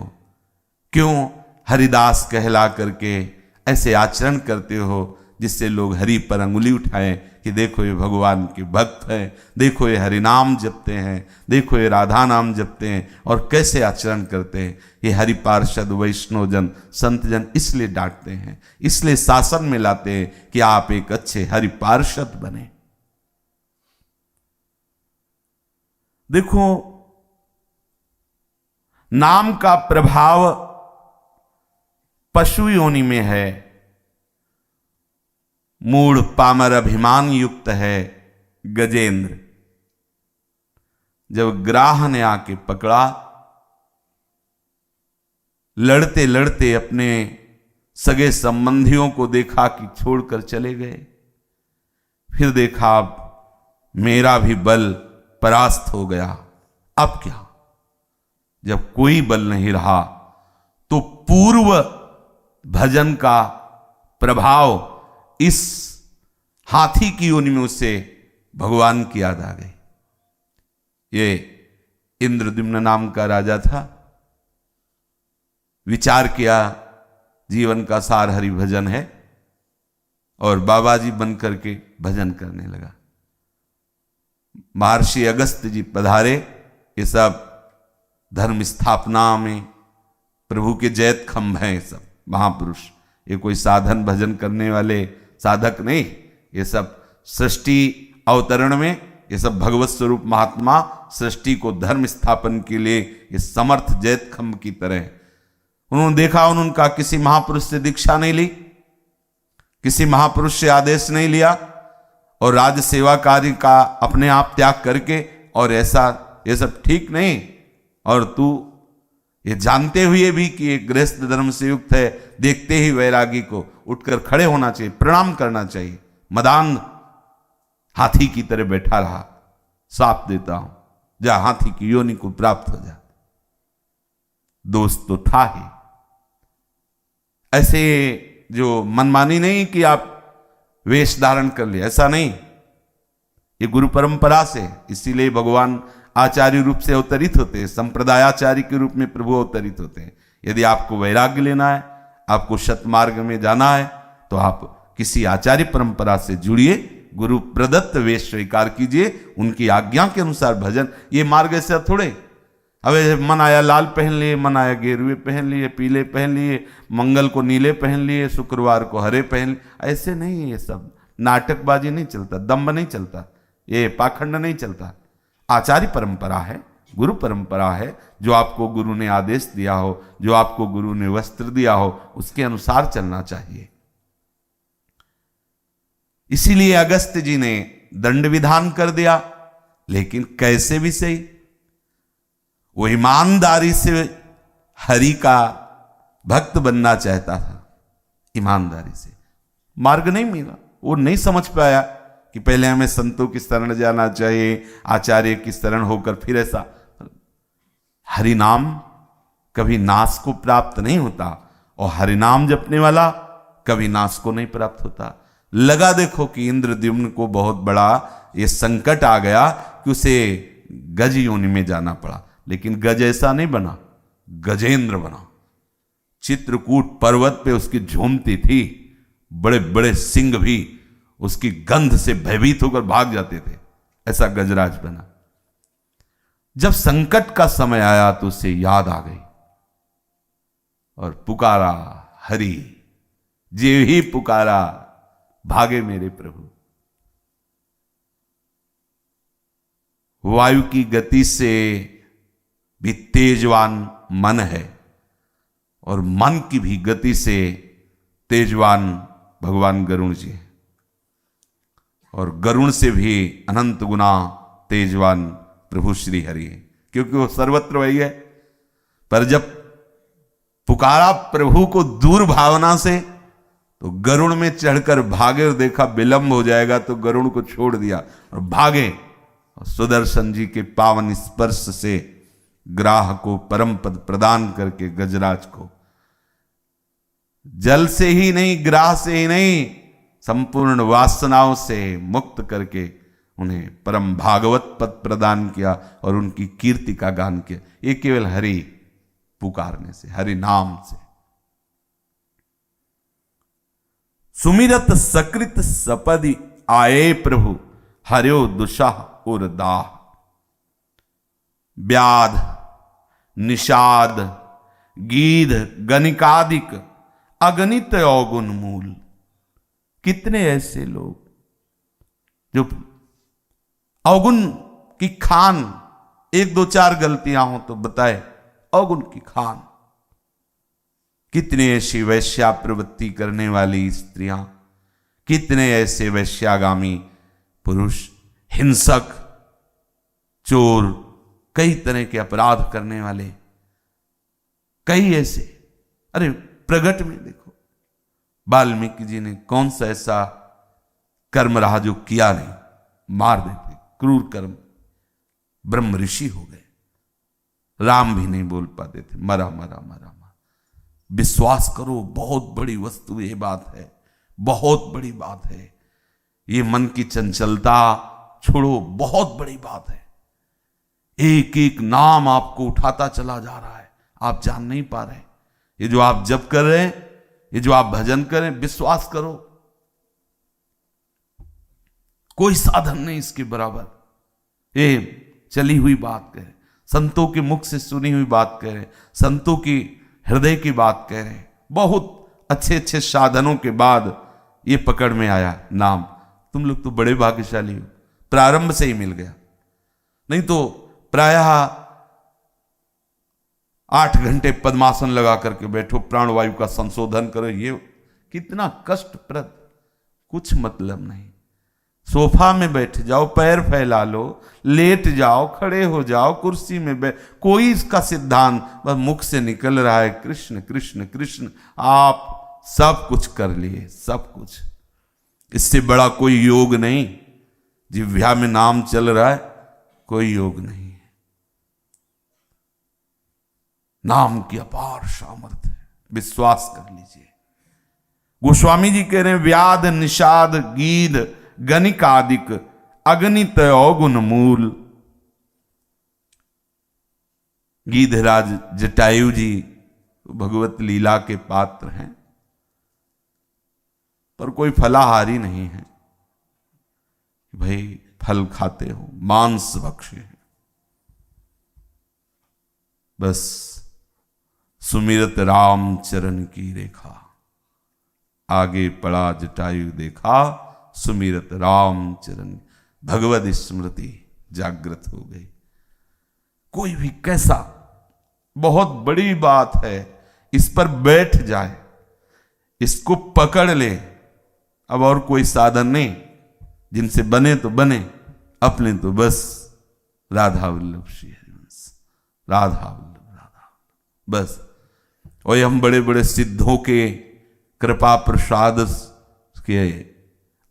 क्यों हरिदास कहला करके ऐसे आचरण करते हो जिससे लोग हरि पर अंगुली उठाएं कि देखो ये भगवान के भक्त हैं, देखो ये हरि नाम जपते हैं, देखो ये राधा नाम जपते हैं और कैसे आचरण करते हैं। ये हरि पार्षद वैष्णव जन संत जन इसलिए डांटते हैं, इसलिए शासन में लाते हैं कि आप एक अच्छे हरि पार्षद बने। देखो, नाम का प्रभाव पशु योनि में है, मूढ़ पामर अभिमान युक्त है गजेंद्र। जब ग्राह ने आके पकड़ा, लड़ते लड़ते अपने सगे संबंधियों को देखा कि छोड़कर चले गए। फिर देखा अब मेरा भी बल परास्त हो गया, अब क्या। जब कोई बल नहीं रहा तो पूर्व भजन का प्रभाव इस हाथी की योनि में उसे भगवान की याद आ गई। ये इंद्रद्युम्न नाम का राजा था, विचार किया जीवन का सार हरि भजन है और बाबा जी बन करके भजन करने लगा। महर्षि अगस्त जी पधारे, ये सब धर्म स्थापना में प्रभु के जैत खंभ हैं, ये सब महापुरुष। ये कोई साधन भजन करने वाले साधक नहीं, ये सब सृष्टि अवतरण में ये सब भगवत स्वरूप महात्मा सृष्टि को धर्म स्थापन के लिए ये समर्थ जैत खंभ की तरह। उन्होंने देखा, उनका किसी महापुरुष से दीक्षा नहीं ली, किसी महापुरुष से आदेश नहीं लिया और राज सेवा कार्य का अपने आप त्याग करके, और ऐसा ये सब ठीक नहीं। और तू ये जानते हुए भी कि एक गृहस्थ धर्म से युक्त है, देखते ही वैरागी को उठकर खड़े होना चाहिए, प्रणाम करना चाहिए। मदान हाथी की तरह बैठा रहा, साप देता हूं, जा हाथी की योनि को प्राप्त हो जा। दोस्त तो था ही, ऐसे जो मनमानी नहीं कि आप वेश धारण कर ले, ऐसा नहीं। ये गुरु परंपरा से, इसीलिए भगवान आचार्य रूप से अवतरित होते हैं, संप्रदायाचार्य के रूप में प्रभु अवतरित होते हैं। यदि आपको वैराग्य लेना है, आपको सतमार्ग में जाना है, तो आप किसी आचार्य परंपरा से जुड़िए, गुरु प्रदत्त वेश स्वीकार कीजिए, उनकी आज्ञा के अनुसार भजन। ये मार्ग ऐसा थोड़े, अब मन आया लाल पहन लिए, मन आया गेरुए पहन लिए, पीले पहन लिए, मंगल को नीले पहन लिए, शुक्रवार को हरे पहन लिए, ऐसे नहीं। ये सब नाटकबाजी नहीं चलता, दम्भ नहीं चलता, ये पाखंड नहीं चलता। आचार्य परंपरा है, गुरु परंपरा है। जो आपको गुरु ने आदेश दिया हो, जो आपको गुरु ने वस्त्र दिया हो, उसके अनुसार चलना चाहिए। इसीलिए अगस्त्य जी ने दंड विधान कर दिया, लेकिन कैसे भी सही वो ईमानदारी से हरि का भक्त बनना चाहता था। ईमानदारी से मार्ग नहीं मिला, वो नहीं समझ पाया कि पहले हमें संतों की शरण जाना चाहिए, आचार्य की शरण होकर फिर ऐसा। हरि नाम कभी नाश को प्राप्त नहीं होता, और हरि नाम जपने वाला कभी नाश को नहीं प्राप्त होता। लगा देखो कि इंद्रद्युम्न को बहुत बड़ा ये संकट आ गया कि उसे गज योनि में जाना पड़ा, लेकिन गज ऐसा नहीं बना, गजेंद्र बना। चित्रकूट पर्वत पे उसकी झूमती थी, बड़े बड़े सिंह भी उसकी गंध से भयभीत होकर भाग जाते थे, ऐसा गजराज बना। जब संकट का समय आया तो उसे याद आ गई और पुकारा हरि, जे ही पुकारा भागे मेरे प्रभु। वायु की गति से भी तेजवान मन है, और मन की भी गति से तेजवान भगवान गरुण जी है। और गरुण से भी अनंत गुना तेजवान प्रभु श्री हरि है, क्योंकि वो सर्वत्र वही है। पर जब पुकारा प्रभु को दूर भावना से, तो गरुण में चढ़कर भागे और देखा विलंब हो जाएगा, तो गरुण को छोड़ दिया और भागे, और सुदर्शन जी के पावन स्पर्श से ग्राह को परम पद प्रदान करके गजराज को जल से ही नहीं, ग्राह से ही नहीं, संपूर्ण वासनाओं से मुक्त करके उन्हें परम भागवत पद प्रदान किया और उनकी कीर्ति का गान किया। ये केवल हरि पुकारने से, हरि नाम से। सुमिरत सकृत सपदि आए प्रभु, हर्यो दुषः उर दाह। व्याध निषाद गीध गणिकादिक अगणित अवगुण मूल। कितने ऐसे लोग जो अवगुण की खान, एक दो चार गलतियां हो तो बताए अवगुण की खान। कितने ऐसी वैश्या प्रवृत्ति करने वाली स्त्रियां, कितने ऐसे वैश्यागामी पुरुष, हिंसक, चोर, कई तरह के अपराध करने वाले, कई ऐसे। अरे प्रगट में देखो, वाल्मीकि जी ने कौन सा ऐसा कर्म रहा जो किया नहीं, मार देते, क्रूर कर्म, ब्रह्म ऋषि हो गए। राम भी नहीं बोल पाते थे, मरा मरा मरा मरा। विश्वास करो, बहुत बड़ी वस्तु ये बात है, बहुत बड़ी बात है। ये मन की चंचलता छोड़ो, बहुत बड़ी बात है। एक एक नाम आपको उठाता चला जा रहा है, आप जान नहीं पा रहे। ये जो आप जप कर रहे हैं, ये जो आप भजन करें, विश्वास करो कोई साधन नहीं इसके बराबर। ये चली हुई बात कह रहे, संतों के मुख से सुनी हुई बात कह रहे, संतों की हृदय की बात कह रहे। बहुत अच्छे अच्छे साधनों के बाद ये पकड़ में आया नाम। तुम लोग तो बड़े भाग्यशाली हो, प्रारंभ से ही मिल गया। नहीं तो प्रायः 8 घंटे पद्मासन लगा करके बैठो, प्राणवायु का संशोधन करो, ये कितना कष्टप्रद, कुछ मतलब नहीं। सोफा में बैठ जाओ, पैर फैला लो, लेट जाओ, खड़े हो जाओ, कुर्सी में बैठ, कोई इसका सिद्धांत, बस मुख से निकल रहा है कृष्ण कृष्ण कृष्ण। आप सब कुछ कर लिए, सब कुछ। इससे बड़ा कोई योग नहीं। जिह्वा में नाम चल रहा है, कोई योग नहीं है। नाम की अपार सामर्थ्य है, विश्वास कर लीजिए। गोस्वामी जी कह रहे हैं, व्याध निषाद गीध गणिकादिक अगणित अवगुण मूल। गीधराज जटायु जी भगवत लीला के पात्र हैं, पर कोई फलाहारी नहीं है। भाई फल खाते हो, मांस भक्षी है। बस सुमिरत राम चरण की रेखा, आगे पड़ा जटायु देखा, सुमिरत राम चरण, भगवत स्मृति जागृत हो गई। कोई भी कैसा, बहुत बड़ी बात है, इस पर बैठ जाए, इसको पकड़ ले। अब और कोई साधन नहीं, जिनसे बने तो बने, अपने तो बस राधा वल्लभ श्री हरिवंश, राधा वल्लभ, राधा बस। और हम बड़े बड़े सिद्धों के कृपा प्रसाद के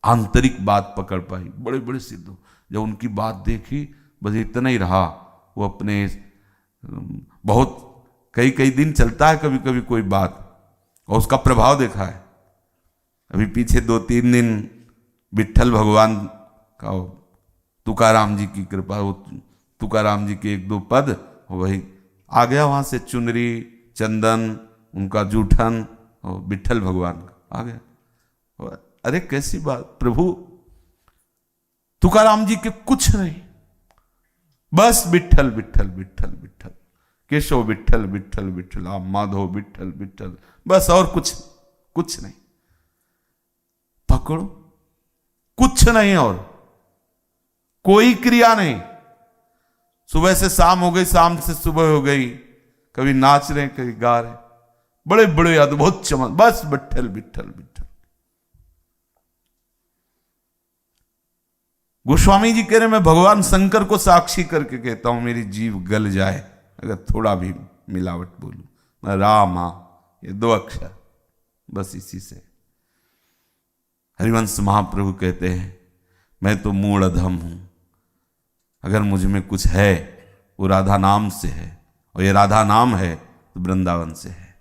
आंतरिक बात पकड़ पाई। बड़े बड़े सिद्धों, जब उनकी बात देखी, बस इतना ही रहा। वो अपने बहुत कई कई दिन चलता है कभी कभी कोई बात, और उसका प्रभाव देखा है। अभी पीछे 2-3 दिन विट्ठल भगवान का, तुकाराम जी की कृपा, वो तुकाराम जी के 1-2 पद, वही आ गया वहां से, चुनरी चंदन उनका जूठन, और विट्ठल भगवान का आ गया। अरे कैसी बात, प्रभु तुकाराम जी के कुछ नहीं, बस विट्ठल विट्ठल विट्ठल विट्ठल, केशव विट्ठल विट्ठल विट्ठल, आप माधव विट्ठल विट्ठल, बस और कुछ नहीं। पकड़ो, कुछ नहीं और कोई क्रिया नहीं। सुबह से शाम हो गई, शाम से सुबह हो गई, कभी नाच रहे कभी गा रहे, बड़े बड़े अद्भुत चमन, बस विट्ठल विट्ठल विट्ठल। गोस्वामी जी कह रहे मैं भगवान शंकर को साक्षी करके कहता हूं मेरी जीभ गल जाए अगर थोड़ा भी मिलावट बोलूं। रामा ये 2 अक्षर, बस इसी से। हरिवंश महाप्रभु कहते हैं मैं तो मूढ़ अधम हूं, अगर मुझ में कुछ है वो राधा नाम से है, और ये राधा नाम है तो वृंदावन से है।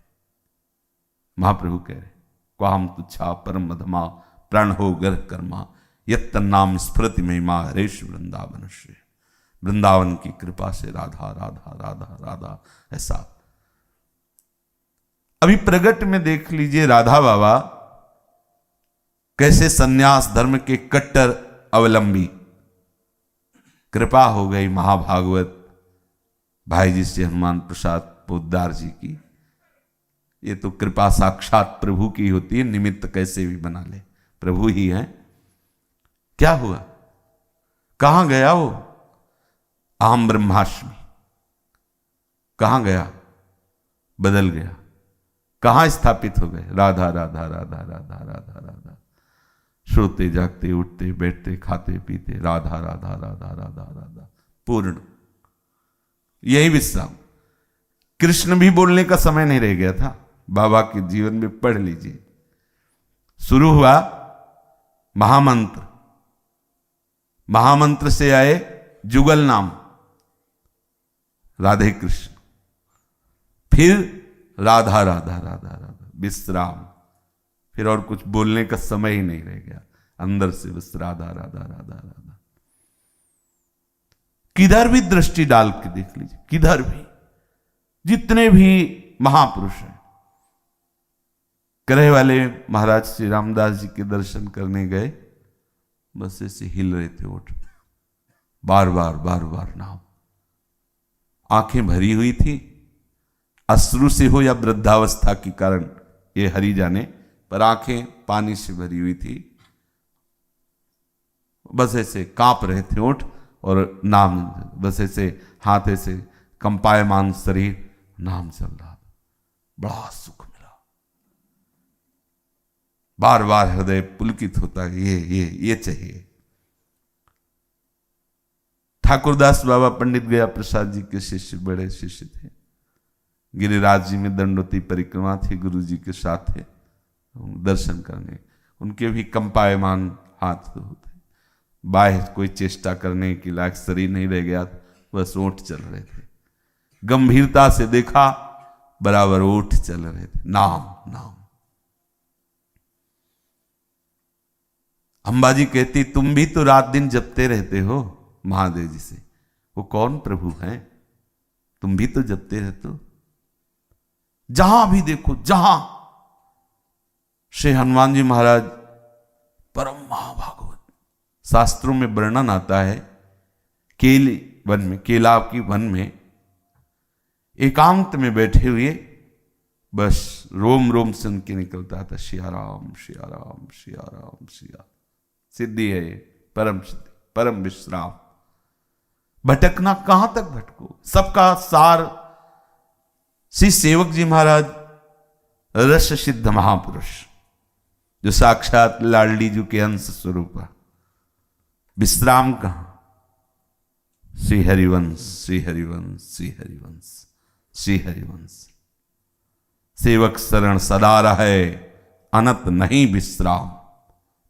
महाप्रभु कह रहे क्वाम तुच्छा परम अधमा प्राण हो गर्ह कर्मा यत्त नाम स्मृति महिमा हरेश वृंदावन श्री। वृंदावन की कृपा से राधा राधा राधा राधा ऐसा। अभी प्रगट में देख लीजिए राधा बाबा कैसे सन्यास धर्म के कट्टर अवलंबी। कृपा हो गई महाभागवत भाई जी से हनुमान प्रसाद पोद्दार जी की। ये तो कृपा साक्षात प्रभु की होती है, निमित्त कैसे भी बना ले, प्रभु ही है। क्या हुआ, कहां गया वो अहम ब्रह्मास्मि, कहां गया, बदल गया, कहां स्थापित हो गए। राधा राधा राधा राधा राधा राधा, सोते जागते उठते बैठते खाते पीते राधा राधा राधा राधा राधा, पूर्ण यही विश्राम। कृष्ण भी बोलने का समय नहीं रह गया था। बाबा के जीवन में पढ़ लीजिए, शुरू हुआ महामंत्र, महामंत्र से आए जुगल नाम राधे कृष्ण, फिर राधा राधा राधा राधा विश्राम, फिर और कुछ बोलने का समय ही नहीं रह गया, अंदर से बस राधा राधा राधा राधा। किधर भी दृष्टि डाल के देख लीजिए, किधर भी जितने भी महापुरुष हैं। करे वाले महाराज श्री रामदास जी के दर्शन करने गए, बस ऐसे हिल रहे थे ओठ, बार बार नाम, आंखें भरी हुई थी, अश्रु से हो या वृद्धावस्था के कारण ये हरि जाने, पर आंखें पानी से भरी हुई थी, बस ऐसे कांप रहे थे ओठ, और नाम बस ऐसे हाथ ऐसे कंपायमान शरीर, नाम चल रहा, बड़ा सुख मिला। बार बार हृदय पुलकित होता है, ये चाहिए। ठाकुरदास बाबा पंडित गया प्रसाद जी के शिष्य, बड़े शिष्य थे। गिरिराज जी में दंडोती परिक्रमा थी, गुरु जी के साथ थे दर्शन करने, उनके भी कंपायमान हाथ होते, बाह्य कोई चेष्टा करने की लायक शरीर नहीं रह गया, बस ओठ चल रहे थे। गंभीरता से देखा, बराबर ओठ चल रहे थे, नाम नाम। अंबाजी कहती तुम भी तो रात दिन जपते रहते हो महादेव जी से, वो कौन प्रभु हैं, तुम भी तो जपते रहते हो। जहां भी देखो, जहां श्री हनुमान जी महाराज परम महाभागवत, शास्त्रों में वर्णन आता है, केले वन में, केला की वन में एकांत में बैठे हुए, बस रोम रोम से उनके निकलता था सिया राम सिया राम सिया राम सिया। सिद्धि है ये, परम सिद्धि, परम विश्राम। भटकना कहां तक भटको, सबका सार श्री सेवक जी महाराज रस सिद्ध महापुरुष, जो साक्षात लाडली जी के अंश स्वरूप। विश्राम कहां, श्री हरिवंश श्री हरिवंश श्री हरिवंश श्री हरिवंश। सेवक शरण सदा रहे, अनत नहीं विश्राम,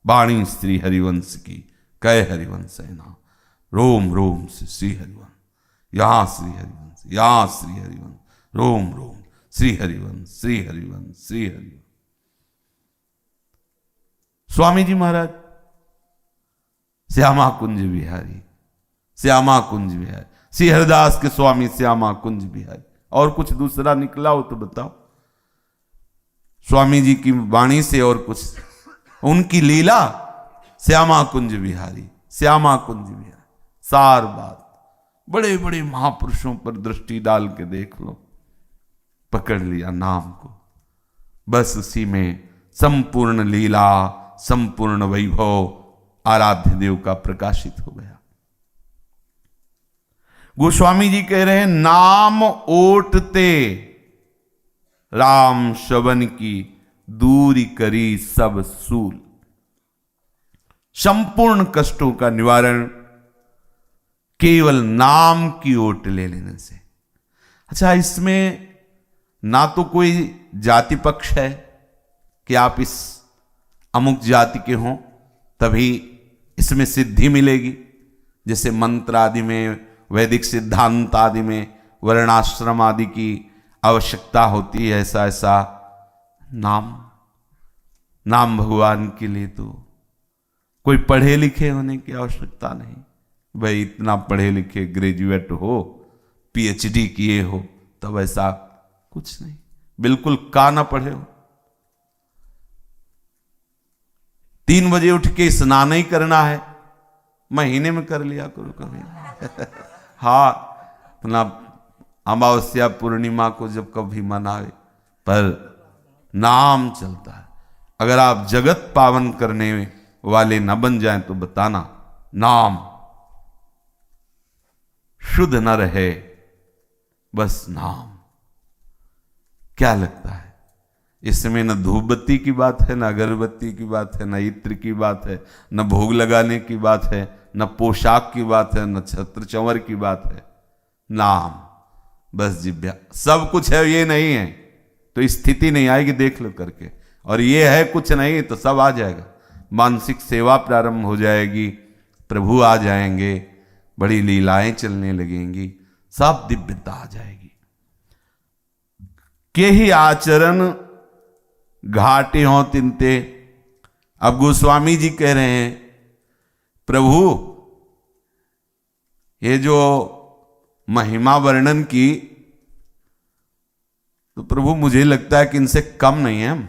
वाणी श्री हरिवंश की, कै हरिवंश है नाम। रोम रोम से श्री हरिवंश, यहां श्री हरिवंश, यहां श्री हरिवंश, रोम रोम श्री हरिवंश श्री हरिवंश श्री हरिवंश। स्वामी जी महाराज श्यामा कुंज बिहारी, श्यामा कुंज बिहारी, श्री हरिदास के स्वामी श्यामा कुंज बिहारी। और कुछ दूसरा निकला हो तो बताओ, स्वामी जी की वाणी से और कुछ, उनकी लीला श्यामा कुंज बिहारी, श्यामा कुंज बिहारी। सार बात, बड़े बड़े महापुरुषों पर दृष्टि डाल के देख लो, पकड़ लिया नाम को, बस उसी में संपूर्ण लीला, संपूर्ण वैभव आराध्य देव का प्रकाशित हो गया। गोस्वामी जी कह रहे हैं नाम ओटते राम शवन की, दूरी करी सब सूल। संपूर्ण कष्टों का निवारण केवल नाम की ओट ले लेने से। अच्छा, इसमें ना तो कोई जाति पक्ष है कि आप इस अमुक जाति के हों तभी इसमें सिद्धि मिलेगी, जैसे मंत्र आदि में, वैदिक सिद्धांत आदि में वर्णाश्रम आदि की आवश्यकता होती है। ऐसा ऐसा नाम भगवान के लिए तो कोई पढ़े लिखे होने की आवश्यकता नहीं। भाई इतना पढ़े लिखे ग्रेजुएट हो, पीएचडी किए हो, तब ऐसा कुछ नहीं। बिल्कुल का ना पढ़े हो, 3 बजे उठ के स्नान ही करना है, महीने में कर लिया करो कभी। हाँ, अपना अमावस्या पूर्णिमा को जब कभी मनावे, पर नाम चलता है। अगर आप जगत पावन करने वाले न बन जाएं तो बताना, नाम शुद्ध न रहे, बस नाम। क्या लगता है इसमें? न धूपबत्ती की बात है, न अगरबत्ती की बात है, न इत्र की बात है, न भोग लगाने की बात है, न पोशाक की बात है, न छत्र चंवर की बात है। नाम, बस जिभ्या। सब कुछ है, ये नहीं है तो स्थिति नहीं आएगी, देख लो करके। और ये है कुछ नहीं तो सब आ जाएगा। मानसिक सेवा प्रारंभ हो जाएगी, प्रभु आ जाएंगे, बड़ी लीलाएं चलने लगेंगी, सब दिव्यता आ जाएगी। के ही आचरण घाटे हों तिनते। अब गोस्वामी जी कह रहे हैं, प्रभु ये जो महिमा वर्णन की, तो प्रभु मुझे लगता है कि इनसे कम नहीं है हम,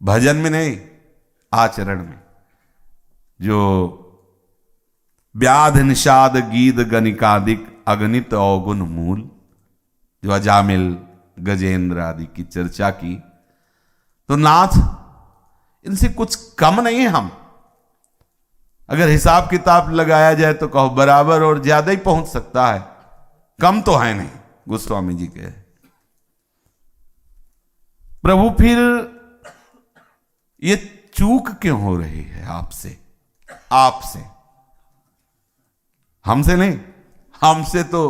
भजन में नहीं, आचरण में। जो व्याध निषाद गीत गणिकादिक अगणित अवगुण मूल, जो अजामिल गजेंद्र आदि की चर्चा की, तो नाथ इनसे कुछ कम नहीं है हम। अगर हिसाब किताब लगाया जाए तो कहो बराबर और ज्यादा ही पहुंच सकता है, कम तो है नहीं। गोस्वामी जी कहे, प्रभु फिर ये चूक क्यों हो रही है आपसे? आपसे, हमसे नहीं। हमसे तो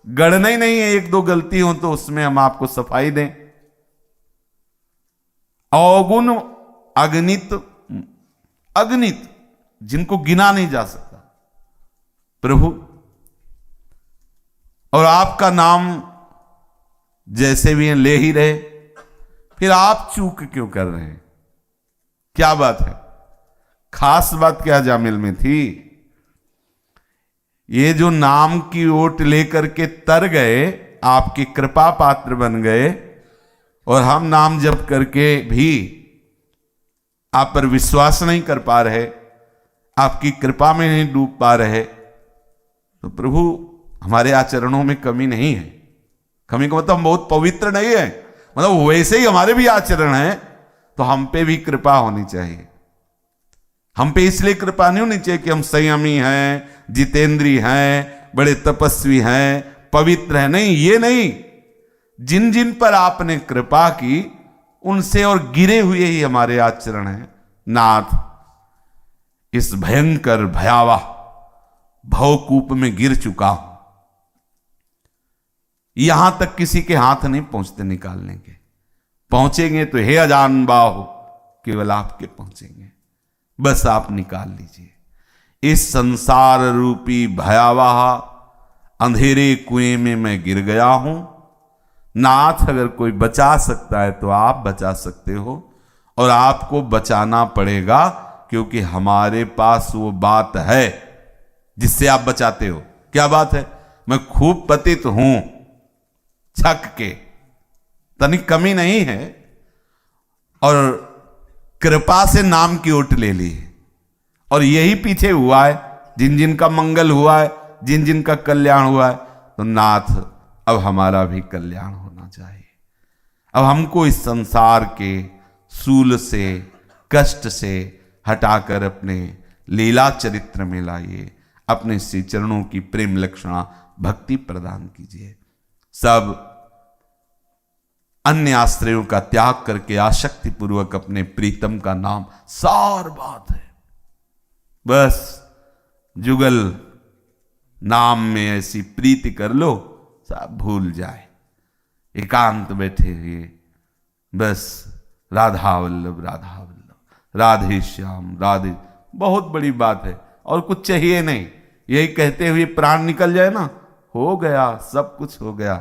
गणना ही नहीं है, 1-2 गलती हो तो उसमें हम आपको सफाई दें। अवगुण अगणित, अगणित जिनको गिना नहीं जा सकता प्रभु, और आपका नाम जैसे भी हैं ले ही रहे, फिर आप चूक क्यों कर रहे हैं? क्या बात है? खास बात क्या जामिल में थी? ये जो नाम की ओट लेकर के तर गए, आपकी कृपा पात्र बन गए, और हम नाम जप करके भी आप पर विश्वास नहीं कर पा रहे, आपकी कृपा में नहीं डूब पा रहे, तो प्रभु हमारे आचरणों में कमी नहीं है। कमी का मतलब हम बहुत पवित्र नहीं है, मतलब वैसे ही हमारे भी आचरण है, तो हम पे भी कृपा होनी चाहिए। हम पे इसलिए कृपा नहीं होनी चाहिए कि हम संयमी हैं, जितेंद्री हैं, बड़े तपस्वी हैं, पवित्र हैं, नहीं, ये नहीं। जिन जिन पर आपने कृपा की उनसे और गिरे हुए ही हमारे आचरण हैं। नाथ, इस भयंकर भयावह भवकूप में गिर चुका हूं, यहां तक किसी के हाथ नहीं पहुंचते निकालने के। पहुंचेंगे तो हे अजान बाहो, केवल आपके पहुंचेंगे, बस आप निकाल लीजिए। इस संसार रूपी भयावह अंधेरे कुएं में मैं गिर गया हूं। नाथ, अगर कोई बचा सकता है तो आप बचा सकते हो, और आपको बचाना पड़ेगा, क्योंकि हमारे पास वो बात है जिससे आप बचाते हो। क्या बात है? मैं खूब पतित हूं, छक के, तनिक कमी नहीं है, और कृपा से नाम की ओट ले ली है, और यही पीछे हुआ है। जिन जिन का मंगल हुआ है, जिन जिन का कल्याण हुआ है, तो नाथ अब हमारा भी कल्याण होना चाहिए। अब हमको इस संसार के सूल से, कष्ट से हटाकर अपने लीला चरित्र में लाइए, अपने श्री चरणों की प्रेम लक्षणा भक्ति प्रदान कीजिए। सब अन्य आश्रयों का त्याग करके आसक्ति पूर्वक अपने प्रीतम का नाम, सार बात है। बस जुगल नाम में ऐसी प्रीति कर लो, सब भूल जाए, एकांत बैठे हुए बस राधा वल्लभ राधा वल्लभ, राधे श्याम राधे, बहुत बड़ी बात है। और कुछ चाहिए नहीं, यही कहते हुए प्राण निकल जाए ना, हो गया, सब कुछ हो गया।